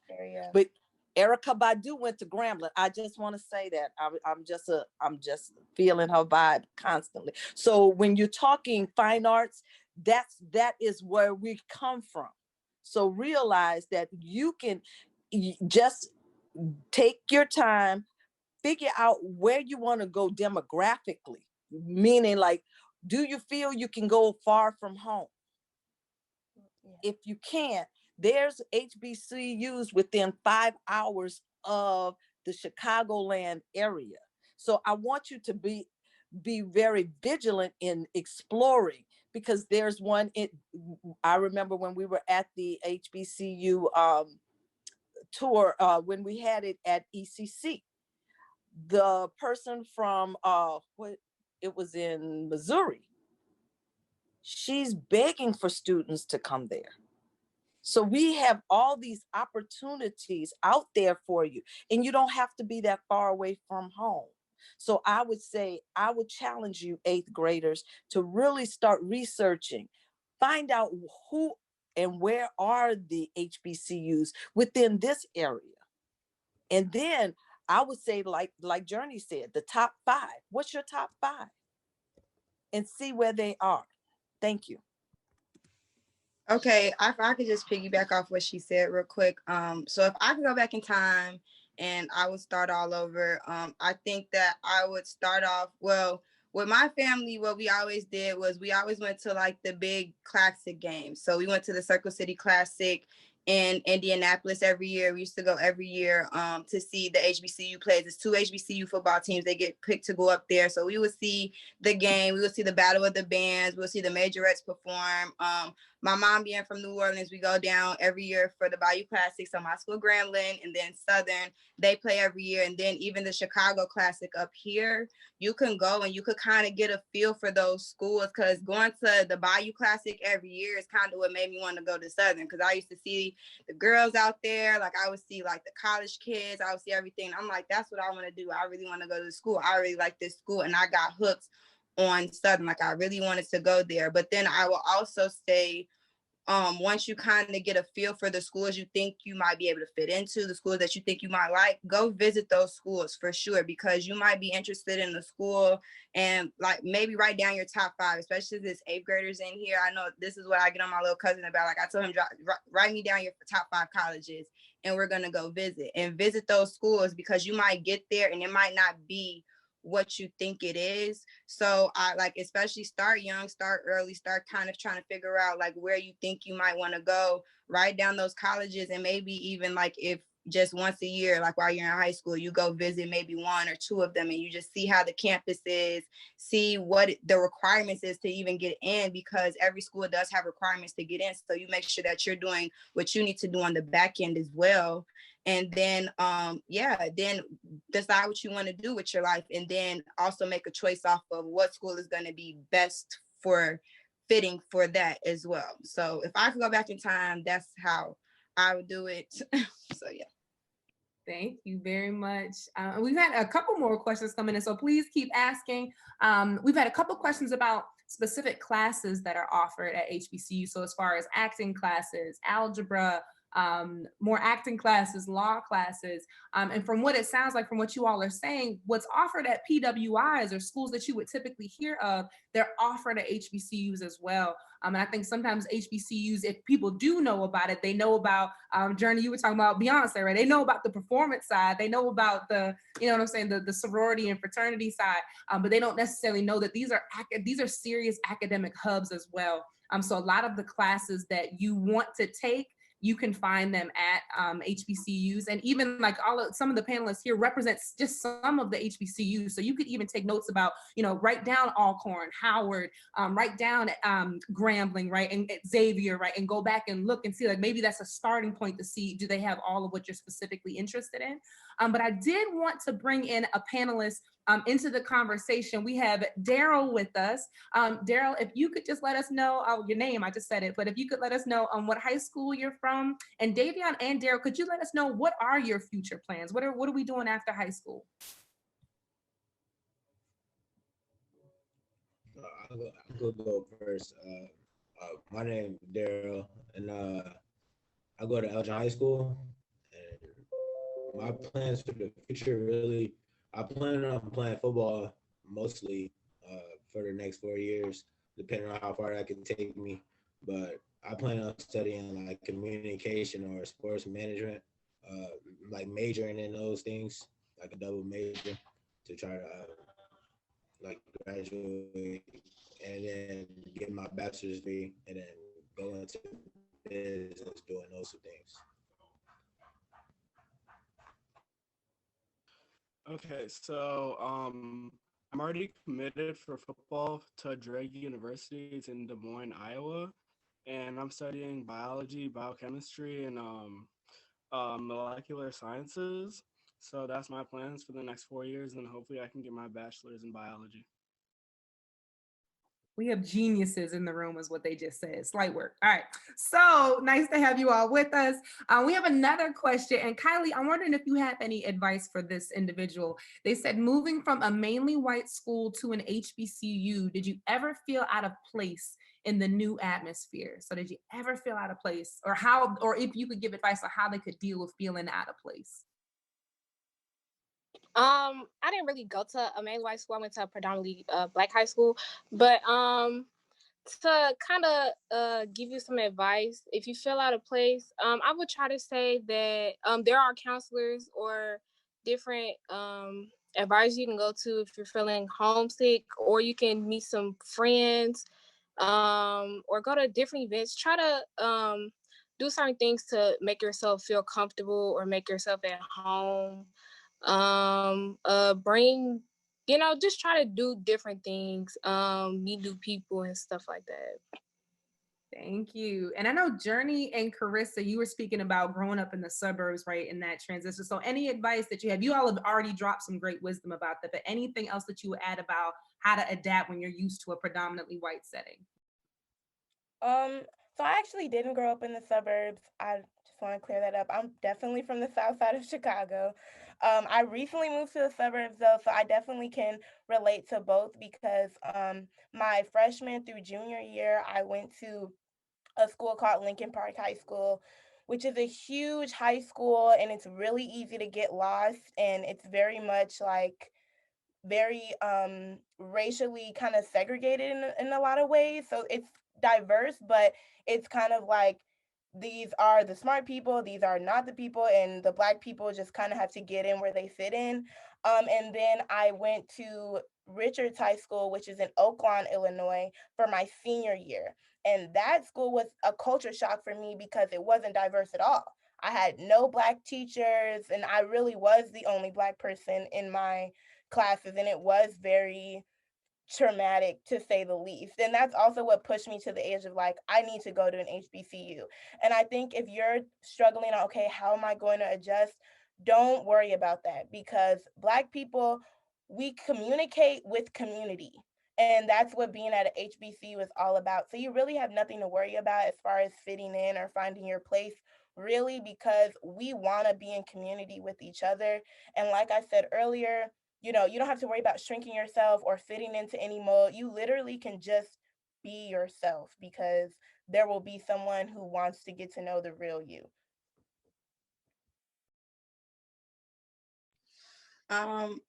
But Erica Badu went to Grambling. I just want to say that I'm just feeling her vibe constantly. So when you're talking fine arts, that is where we come from. So realize that you can just take your time, figure out where you want to go demographically, meaning like, do you feel you can go far from home? If you can't, there's HBCUs within 5 hours of the Chicagoland area. So I want you to be very vigilant in exploring, because there's one. I remember when we were at the HBCU tour, when we had it at ECC, the person from it was in Missouri. She's begging for students to come there. So we have all these opportunities out there for you, and you don't have to be that far away from home. So I would say, I would challenge you 8th graders to really start researching, find out who and where are the HBCUs within this area. And then I would say, like Journey said, the top 5. What's your top 5? And see where they are. Thank you. Okay, if I could just piggyback off what she said real quick. So if I could go back in time and I would start all over, I think that I would start off, well, with my family, what we always did was we always went to like the big classic games. So we went to the Circle City Classic in Indianapolis every year. We used to go every year to see the HBCU plays. It's 2 HBCU football teams. They get picked to go up there. So we would see the game. We would see the Battle of the Bands. We'll see the Majorettes perform. My mom being from New Orleans, we go down every year for the Bayou Classic. So my school, Grambling, and then Southern, they play every year. And then even the Chicago Classic up here, you can go and you could kind of get a feel for those schools, because going to the Bayou Classic every year is kind of what made me want to go to Southern, because I used to see the girls out there. Like I would see like the college kids. I would see everything. I'm like, that's what I want to do. I really want to go to school. I really like this school. And I got hooked on Southern. Like I really wanted to go there. But then I will also say, once you kind of get a feel for the schools you think you might be able to fit into, the schools that you think you might like, go visit those schools for sure, because you might be interested in the school and like maybe write down your top 5, especially if there's 8th graders in here. I know this is what I get on my little cousin about. Like I told him, write me down your top 5 colleges and we're going to go visit those schools, because you might get there and it might not be what you think it is. So I like, especially start young, start early, start kind of trying to figure out like where you think you might want to go, write down those colleges, and maybe even like if just once a year, like while you're in high school, you go visit maybe 1 or 2 of them and you just see how the campus is, see what the requirements is to even get in, because every school does have requirements to get in. So you make sure that you're doing what you need to do on the back end as well. And then, then decide what you want to do with your life. And then also make a choice off of what school is going to be best for fitting for that as well. So if I could go back in time, that's how I would do it. So, yeah. Thank you very much. We've had a couple more questions coming in, so please keep asking. We've had a couple questions about specific classes that are offered at HBCU. So as far as acting classes, algebra, more acting classes, law classes. And from what it sounds like, from what you all are saying, what's offered at PWIs or schools that you would typically hear of, they're offered at HBCUs as well. And I think sometimes HBCUs, if people do know about it, they know about, Journey, you were talking about Beyonce, right? They know about the performance side. They know about the, you know what I'm saying, the sorority and fraternity side, but they don't necessarily know that these are serious academic hubs as well. So a lot of the classes that you want to take, you can find them at HBCUs, and even like some of the panelists here represents just some of the HBCUs. So you could even take notes about, write down Alcorn, Howard, write down Grambling, right, and Xavier, right, and go back and look and see, like maybe that's a starting point to see, do they have all of what you're specifically interested in? But I did want to bring in a panelist into the conversation. We have Daryl with us. Daryl, if you could just let us know your name, I just said it, but if you could let us know what high school you're from, and Davion and Daryl, could you let us know what are your future plans? What are we doing after high school? I'll go first. My name is Daryl, and I go to Elgin High School. And my plans for the future, really, I plan on playing football mostly for the next 4 years, depending on how far that can take me. But I plan on studying like communication or sports management, like majoring in those things, like a double major, to try to like graduate and then get my bachelor's degree and then go into business doing those two things. Okay, so I'm already committed for football to Drake University. It's in Des Moines, Iowa, and I'm studying biology, biochemistry, and molecular sciences. So that's my plans for the next 4 years, and hopefully I can get my bachelor's in biology. We have geniuses in the room, is what they just said. Slight work. All right. So nice to have you all with us. We have another question. And Kylie, I'm wondering if you have any advice for this individual. They said, moving from a mainly white school to an HBCU, did you ever feel out of place in the new atmosphere? So did you ever feel out of place, or if you could give advice on how they could deal with feeling out of place? I didn't really go to a mainly white school. I went to a predominantly Black high school, but to kind of give you some advice, if you feel out of place, I would try to say that there are counselors or different advisors you can go to if you're feeling homesick, or you can meet some friends, or go to different events. Try to do certain things to make yourself feel comfortable or make yourself at home. Bring, just try to do different things, meet new people and stuff like that. Thank you. And I know Journey and Carissa, you were speaking about growing up in the suburbs, right, in that transition. So any advice that you have, you all have already dropped some great wisdom about that, but anything else that you would add about how to adapt when you're used to a predominantly white setting? So I actually didn't grow up in the suburbs. I just want to clear that up. I'm definitely from the south side of Chicago. I recently moved to the suburbs though, so I definitely can relate to both, because my freshman through junior year, I went to a school called Lincoln Park High School, which is a huge high school, and it's really easy to get lost, and it's very much like very racially kind of segregated in a lot of ways. So it's diverse, but it's kind of like these are the smart people, these are not the people, and the Black people just kind of have to get in where they fit in. And then I went to Richards High School, which is in Oak Lawn, Illinois, for my senior year. And that school was a culture shock for me because it wasn't diverse at all. I had no Black teachers, and I really was the only Black person in my classes, and it was very traumatic to say the least. And that's also what pushed me to the edge of like, I need to go to an HBCU. And I think if you're struggling on, okay, how am I going to adjust? Don't worry about that, because Black people, we communicate with community. And that's what being at an HBCU is all about. So you really have nothing to worry about as far as fitting in or finding your place, really, because we want to be in community with each other. And like I said earlier, you know, you don't have to worry about shrinking yourself or fitting into any mold. You literally can just be yourself, because there will be someone who wants to get to know the real you.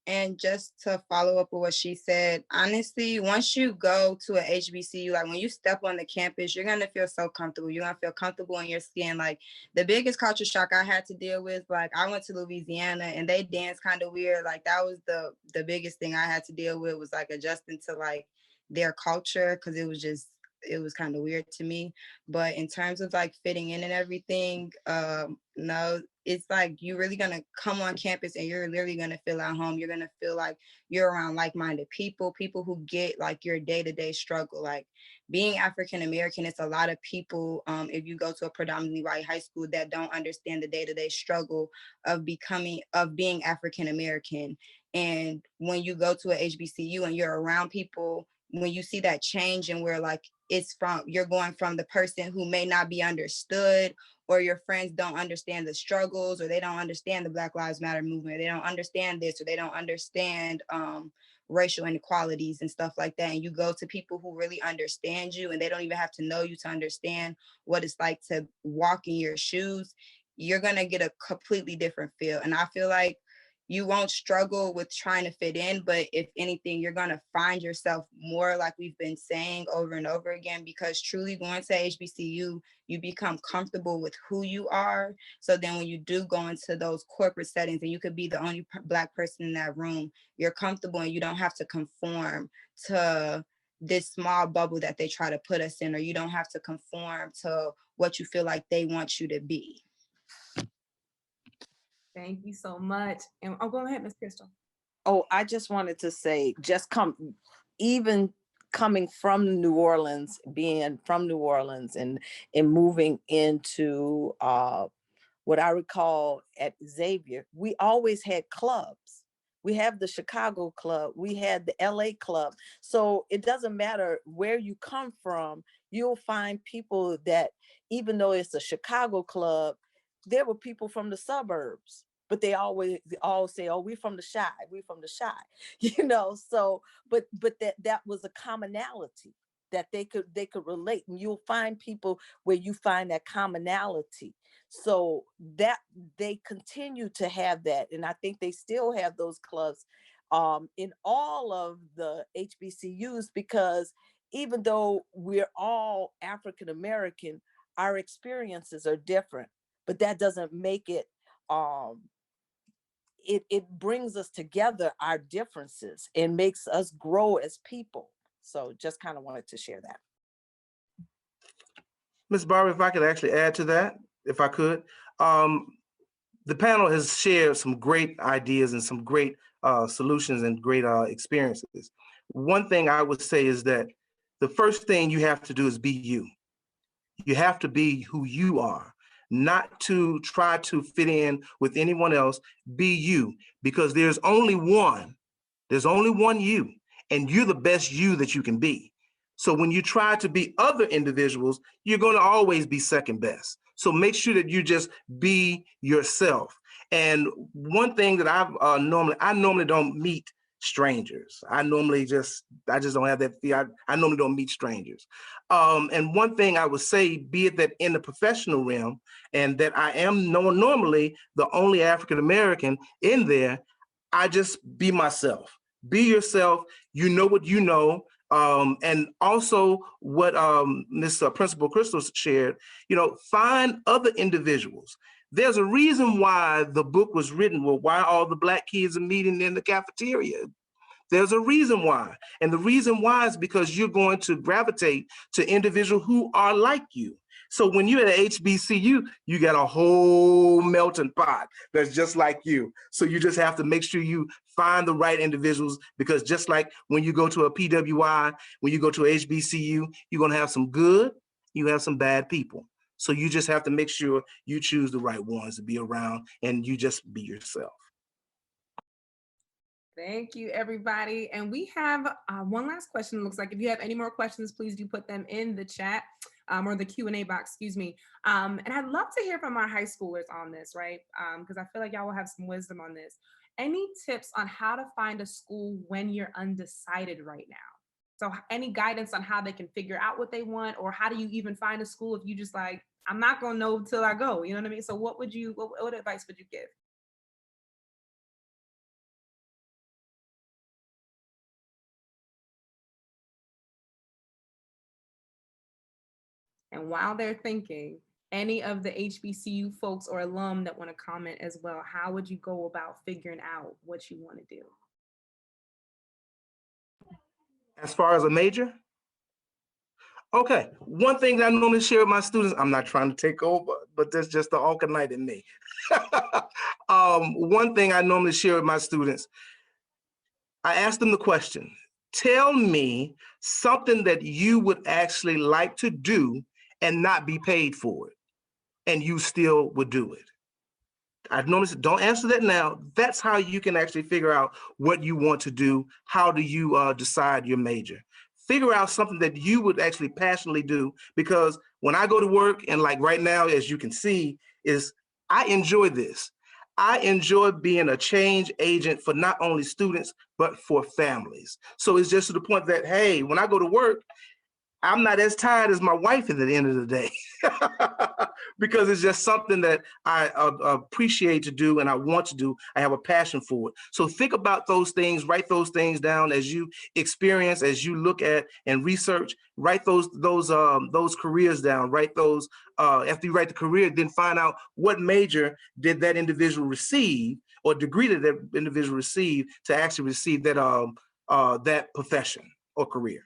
And just to follow up with what she said, honestly, once you go to a HBCU, like when you step on the campus, you're gonna feel so comfortable. You're gonna feel comfortable in your skin. Like the biggest culture shock I had to deal with, like I went to Louisiana and they dance kind of weird. Like that was the biggest thing I had to deal with, was like adjusting to like their culture, because it was kind of weird to me. But in terms of like fitting in and everything, no, it's like you're really gonna come on campus and you're literally gonna feel at home. You're gonna feel like you're around like-minded people who get like your day-to-day struggle. Like being African American, it's a lot of people, if you go to a predominantly white high school, that don't understand the day-to-day struggle of being African American. And when you go to a HBCU and you're around people, when you see that change, and where like you're going from the person who may not be understood, or your friends don't understand the struggles, or they don't understand the Black Lives Matter movement, they don't understand this, or they don't understand racial inequalities and stuff like that. And you go to people who really understand you, and they don't even have to know you to understand what it's like to walk in your shoes, you're gonna get a completely different feel. And I feel like you won't struggle with trying to fit in, but if anything, you're going to find yourself more, like we've been saying over and over again, because truly going to HBCU, you become comfortable with who you are. So then when you do go into those corporate settings and you could be the only Black person in that room, you're comfortable and you don't have to conform to this small bubble that they try to put us in, or you don't have to conform to what you feel like they want you to be. Thank you so much. And go ahead, Ms. Crystal. Oh, I just wanted to say, even coming from New Orleans, being from New Orleans and moving into what I recall at Xavier, we always had clubs. We have the Chicago club, we had the LA club. So it doesn't matter where you come from, you'll find people that, even though it's a Chicago club, there were people from the suburbs, but they all say, oh, we're from the Chi, you know. So, but that was a commonality that they could relate, and you'll find people where you find that commonality. So that they continue to have that, and I think they still have those clubs in all of the HBCUs, because even though we're all African American, our experiences are different, but that doesn't make it it brings us together, our differences, and makes us grow as people. So just kind of wanted to share that. Ms. Barber, if I could actually add to that, if I could. The panel has shared some great ideas and some great solutions and great experiences. One thing I would say is that the first thing you have to do is be you. You have to be who you are, not to try to fit in with anyone else. Be you, because there's only one you, and you're the best you that you can be. So when you try to be other individuals, you're going to always be second best. So make sure that you just be yourself. And one thing that I normally don't meet strangers. I just don't have that fear. I normally don't meet strangers. And one thing I would say, be it that in the professional realm, and that I am normally the only African-American in there, I just be myself. Be yourself. You know what you know. And also what Ms. Principal Crystal shared, find other individuals. There's a reason why the book was written, well, why all the Black kids are meeting in the cafeteria. There's a reason why. And the reason why is because you're going to gravitate to individuals who are like you. So when you're at HBCU, you got a whole melting pot that's just like you. So you just have to make sure you find the right individuals, because just like when you go to a PWI, when you go to a HBCU, you're going to have some good, you have some bad people. So you just have to make sure you choose the right ones to be around, and you just be yourself. Thank you, everybody. And we have one last question. It looks like if you have any more questions, please do put them in the chat or the Q&A box, excuse me. And I'd love to hear from our high schoolers on this, right? Because I feel like y'all will have some wisdom on this. Any tips on how to find a school when you're undecided right now? So any guidance on how they can figure out what they want, or how do you even find a school if you just like, I'm not gonna know till I go, you know what I mean? So what advice would you give? And while they're thinking, any of the HBCU folks or alum that want to comment as well, how would you go about figuring out what you want to do? As far as a major? Okay, one thing that I normally share with my students, I'm not trying to take over, but that's just the Alkanite in me. One thing I normally share with my students, I ask them the question, tell me something that you would actually like to do and not be paid for it, and you still would do it. I noticed, don't answer that now. That's how you can actually figure out what you want to do. How do you decide your major? Figure out something that you would actually passionately do, because when I go to work, and like right now, as you can see, is I enjoy this. I enjoy being a change agent for not only students, but for families. So it's just to the point that, hey, when I go to work, I'm not as tired as my wife at the end of the day because it's just something that I appreciate to do and I want to do. I have a passion for it. So think about those things, write those things down as you experience, as you look at and research, write those careers down, write those, after you write the career, then find out what major did that individual receive or degree did that individual receive to actually receive that, that profession or career.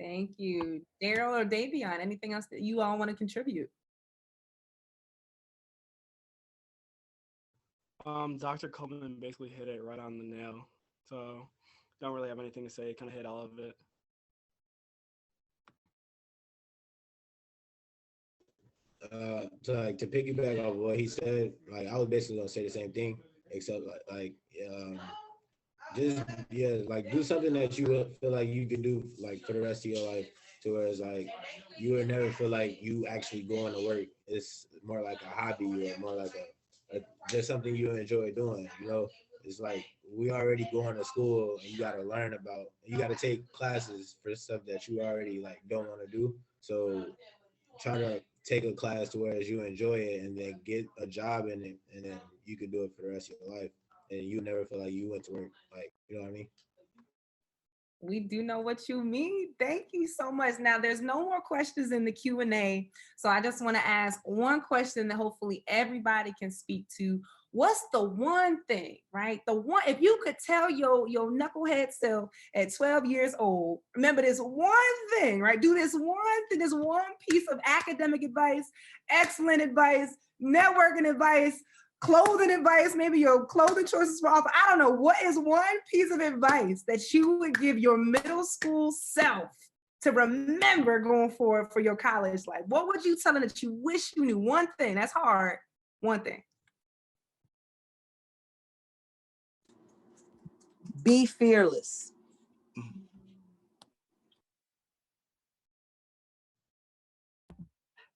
Thank you. Daryl or Davion, anything else that you all want to contribute? Dr. Coleman basically hit it right on the nail. So don't really have anything to say, kind of hit all of it. To piggyback off what he said, like I was basically gonna say the same thing, except just like do something that you feel like you can do like for the rest of your life, to where it's like you would never feel like you actually going to work. It's more like a hobby or more like a just something you enjoy doing. It's like we already going to school and you got to learn about, you got to take classes for stuff that you already like don't want to do. So try to take a class to where you enjoy it and then get a job in it, and then you can do it for the rest of your life. And you never feel like you went to work, like, you know what I mean? We do know what you mean. Thank you so much. Now, there's no more questions in the Q&A, so I just want to ask one question that hopefully everybody can speak to. What's the one thing, right? The one, if you could tell your knucklehead self at 12 years old, remember this one thing, right? Do this one thing, this one piece of academic advice, excellent advice, networking advice, clothing advice, maybe your clothing choices for off. I don't know. What is one piece of advice that you would give your middle school self to remember going forward for your college life? What would you tell them that you wish you knew? One thing. That's hard. One thing. Be fearless.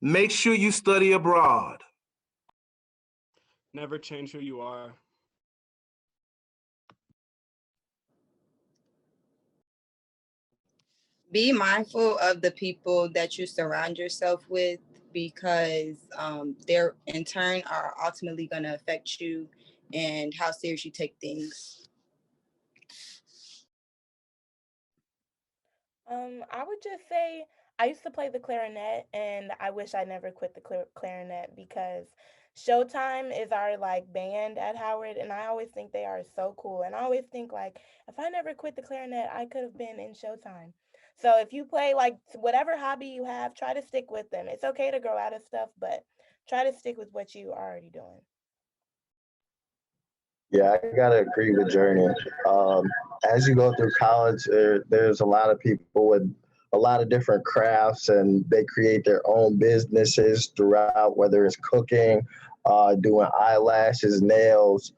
Make sure you study abroad. Never change who you are. Be mindful of the people that you surround yourself with, because they're in turn are ultimately going to affect you and how serious you take things. I would just say I used to play the clarinet, and I wish I never quit the clarinet because Showtime is our like band at Howard, and I always think they are so cool. And I always think like if I never quit the clarinet, I could have been in Showtime. So if you play like whatever hobby you have, try to stick with them. It's okay to grow out of stuff, but try to stick with what you are already doing. Yeah, I gotta agree with Journey. Um, as you go through college, there's a lot of people with a lot of different crafts, and they create their own businesses throughout, whether it's cooking, doing eyelashes, nails.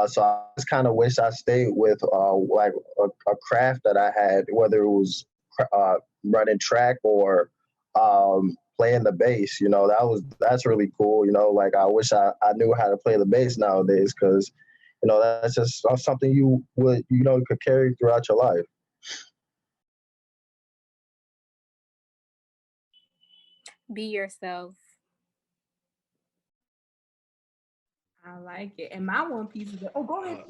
So I just kind of wish I stayed with like a craft that I had, whether it was running track or playing the bass. You know, that's really cool. You know, like I wish I knew how to play the bass nowadays, because you know, that's just something you would, you know, could carry throughout your life. Be yourself. I like it. And my one piece of it. Oh, go ahead.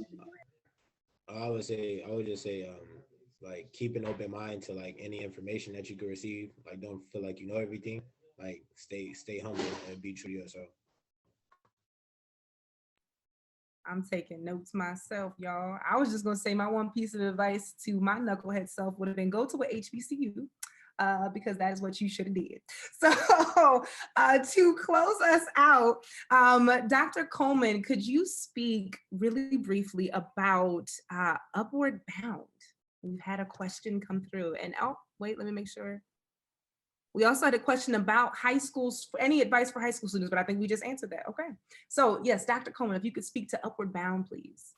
I would just say, like keep an open mind to like any information that you could receive. Like don't feel like you know everything. Like stay humble and be true to yourself. I'm taking notes myself, y'all. I was just gonna say my one piece of advice to my knucklehead self would have been go to a HBCU. Because that is what you should have did. So to close us out, Dr. Coleman, could you speak really briefly about Upward Bound? We've had a question come through, and oh, wait, let me make sure. We also had a question about high schools, any advice for high school students, but I think we just answered that. Okay. So yes, Dr. Coleman, if you could speak to Upward Bound, please.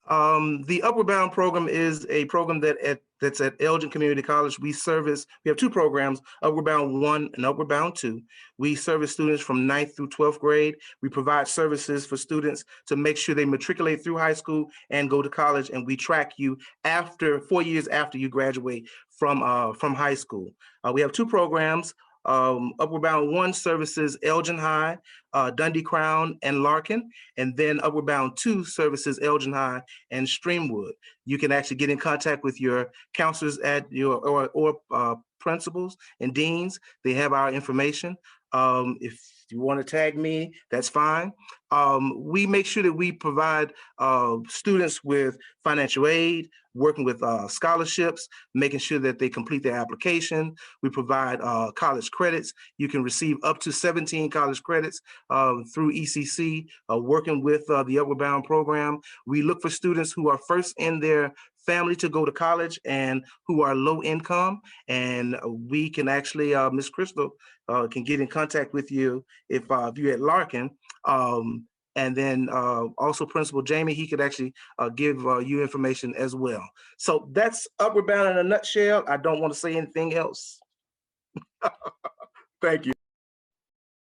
The Upward Bound program is a program that's at Elgin Community College. We have two programs, Upward Bound 1 and Upward Bound 2. We service students from 9th through 12th grade. We provide services for students to make sure they matriculate through high school and go to college, and we track you after 4 years after you graduate from high school. We have two programs. Upward Bound 1 services Elgin High, Dundee Crown, and Larkin, and then Upward Bound 2 services Elgin High and Streamwood. You can actually get in contact with your counselors at your or principals and deans. They have our information. If you want to tag me, that's fine. We make sure that we provide students with financial aid, working with scholarships, making sure that they complete their application. We provide college credits. You can receive up to 17 college credits through ECC, working with the Upward Bound program. We look for students who are first in their family to go to college and who are low income. And we can actually, Ms. Crystal can get in contact with you if you're at Larkin. And then also Principal Jamie, he could actually give you information as well. So that's Upward Bound in a nutshell. I don't want to say anything else. Thank you.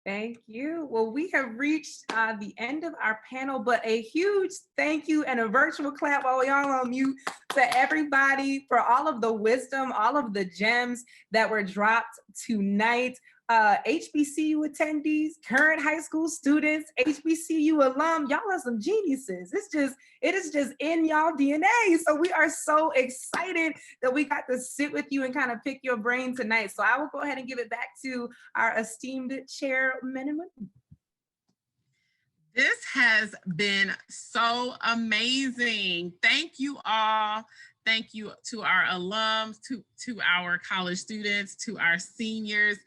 Thank you. Well, we have reached the end of our panel, but a huge thank you and a virtual clap while we all on mute to everybody for all of the wisdom, all of the gems that were dropped tonight. HBCU attendees, current high school students, HBCU alum, y'all are some geniuses. It is just in y'all DNA. So we are so excited that we got to sit with you and kind of pick your brain tonight. So I will go ahead and give it back to our esteemed chairman. This has been so amazing. Thank you all. Thank you to our alums, to our college students, to our seniors.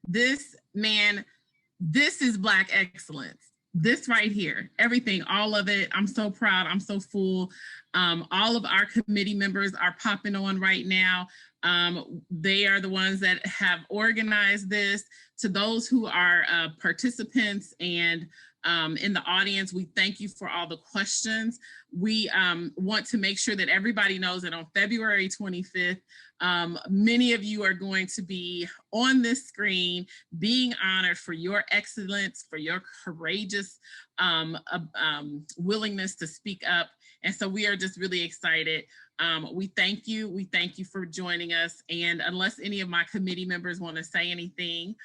This is Black excellence. This right here, everything, all of it. I'm so proud. I'm so full. All of our committee members are popping on right now. They are the ones that have organized this. To those who are participants and in the audience, we thank you for all the questions. We want to make sure that everybody knows that on February 25th, many of you are going to be on this screen being honored for your excellence, for your courageous willingness to speak up And so we are just really excited. We thank you. We thank you for joining us. And unless any of my committee members want to say anything,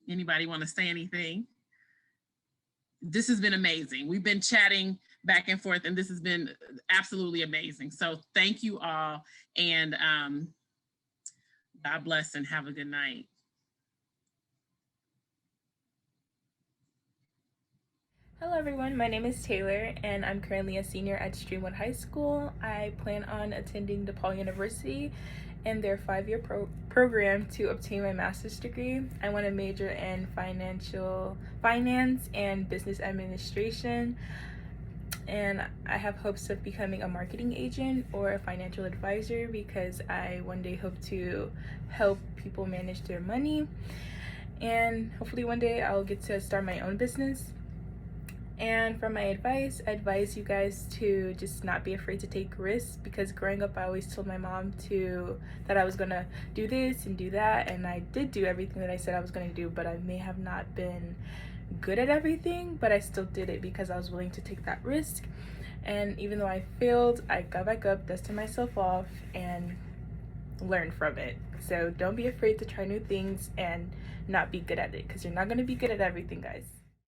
anybody want to say anything? This has been amazing. We've been chatting back and forth, and this has been absolutely amazing. So thank you all, and God bless and have a good night. Hello everyone, my name is Taylor and I'm currently a senior at Streamwood High School. I plan on attending DePaul University and their 5-year program to obtain my master's degree. I want to major in finance and business administration, and I have hopes of becoming a marketing agent or a financial advisor because I one day hope to help people manage their money, and hopefully one day I'll get to start my own business. And for my advice, I advise you guys to just not be afraid to take risks, because growing up I always told my mom that I was gonna do this and do that, and I did do everything that I said I was gonna do, but I may have not been good at everything, but I still did it because I was willing to take that risk. And even though I failed, I got back up, dusted myself off, and learned from it. So don't be afraid to try new things and not be good at it, because you're not gonna be good at everything, guys.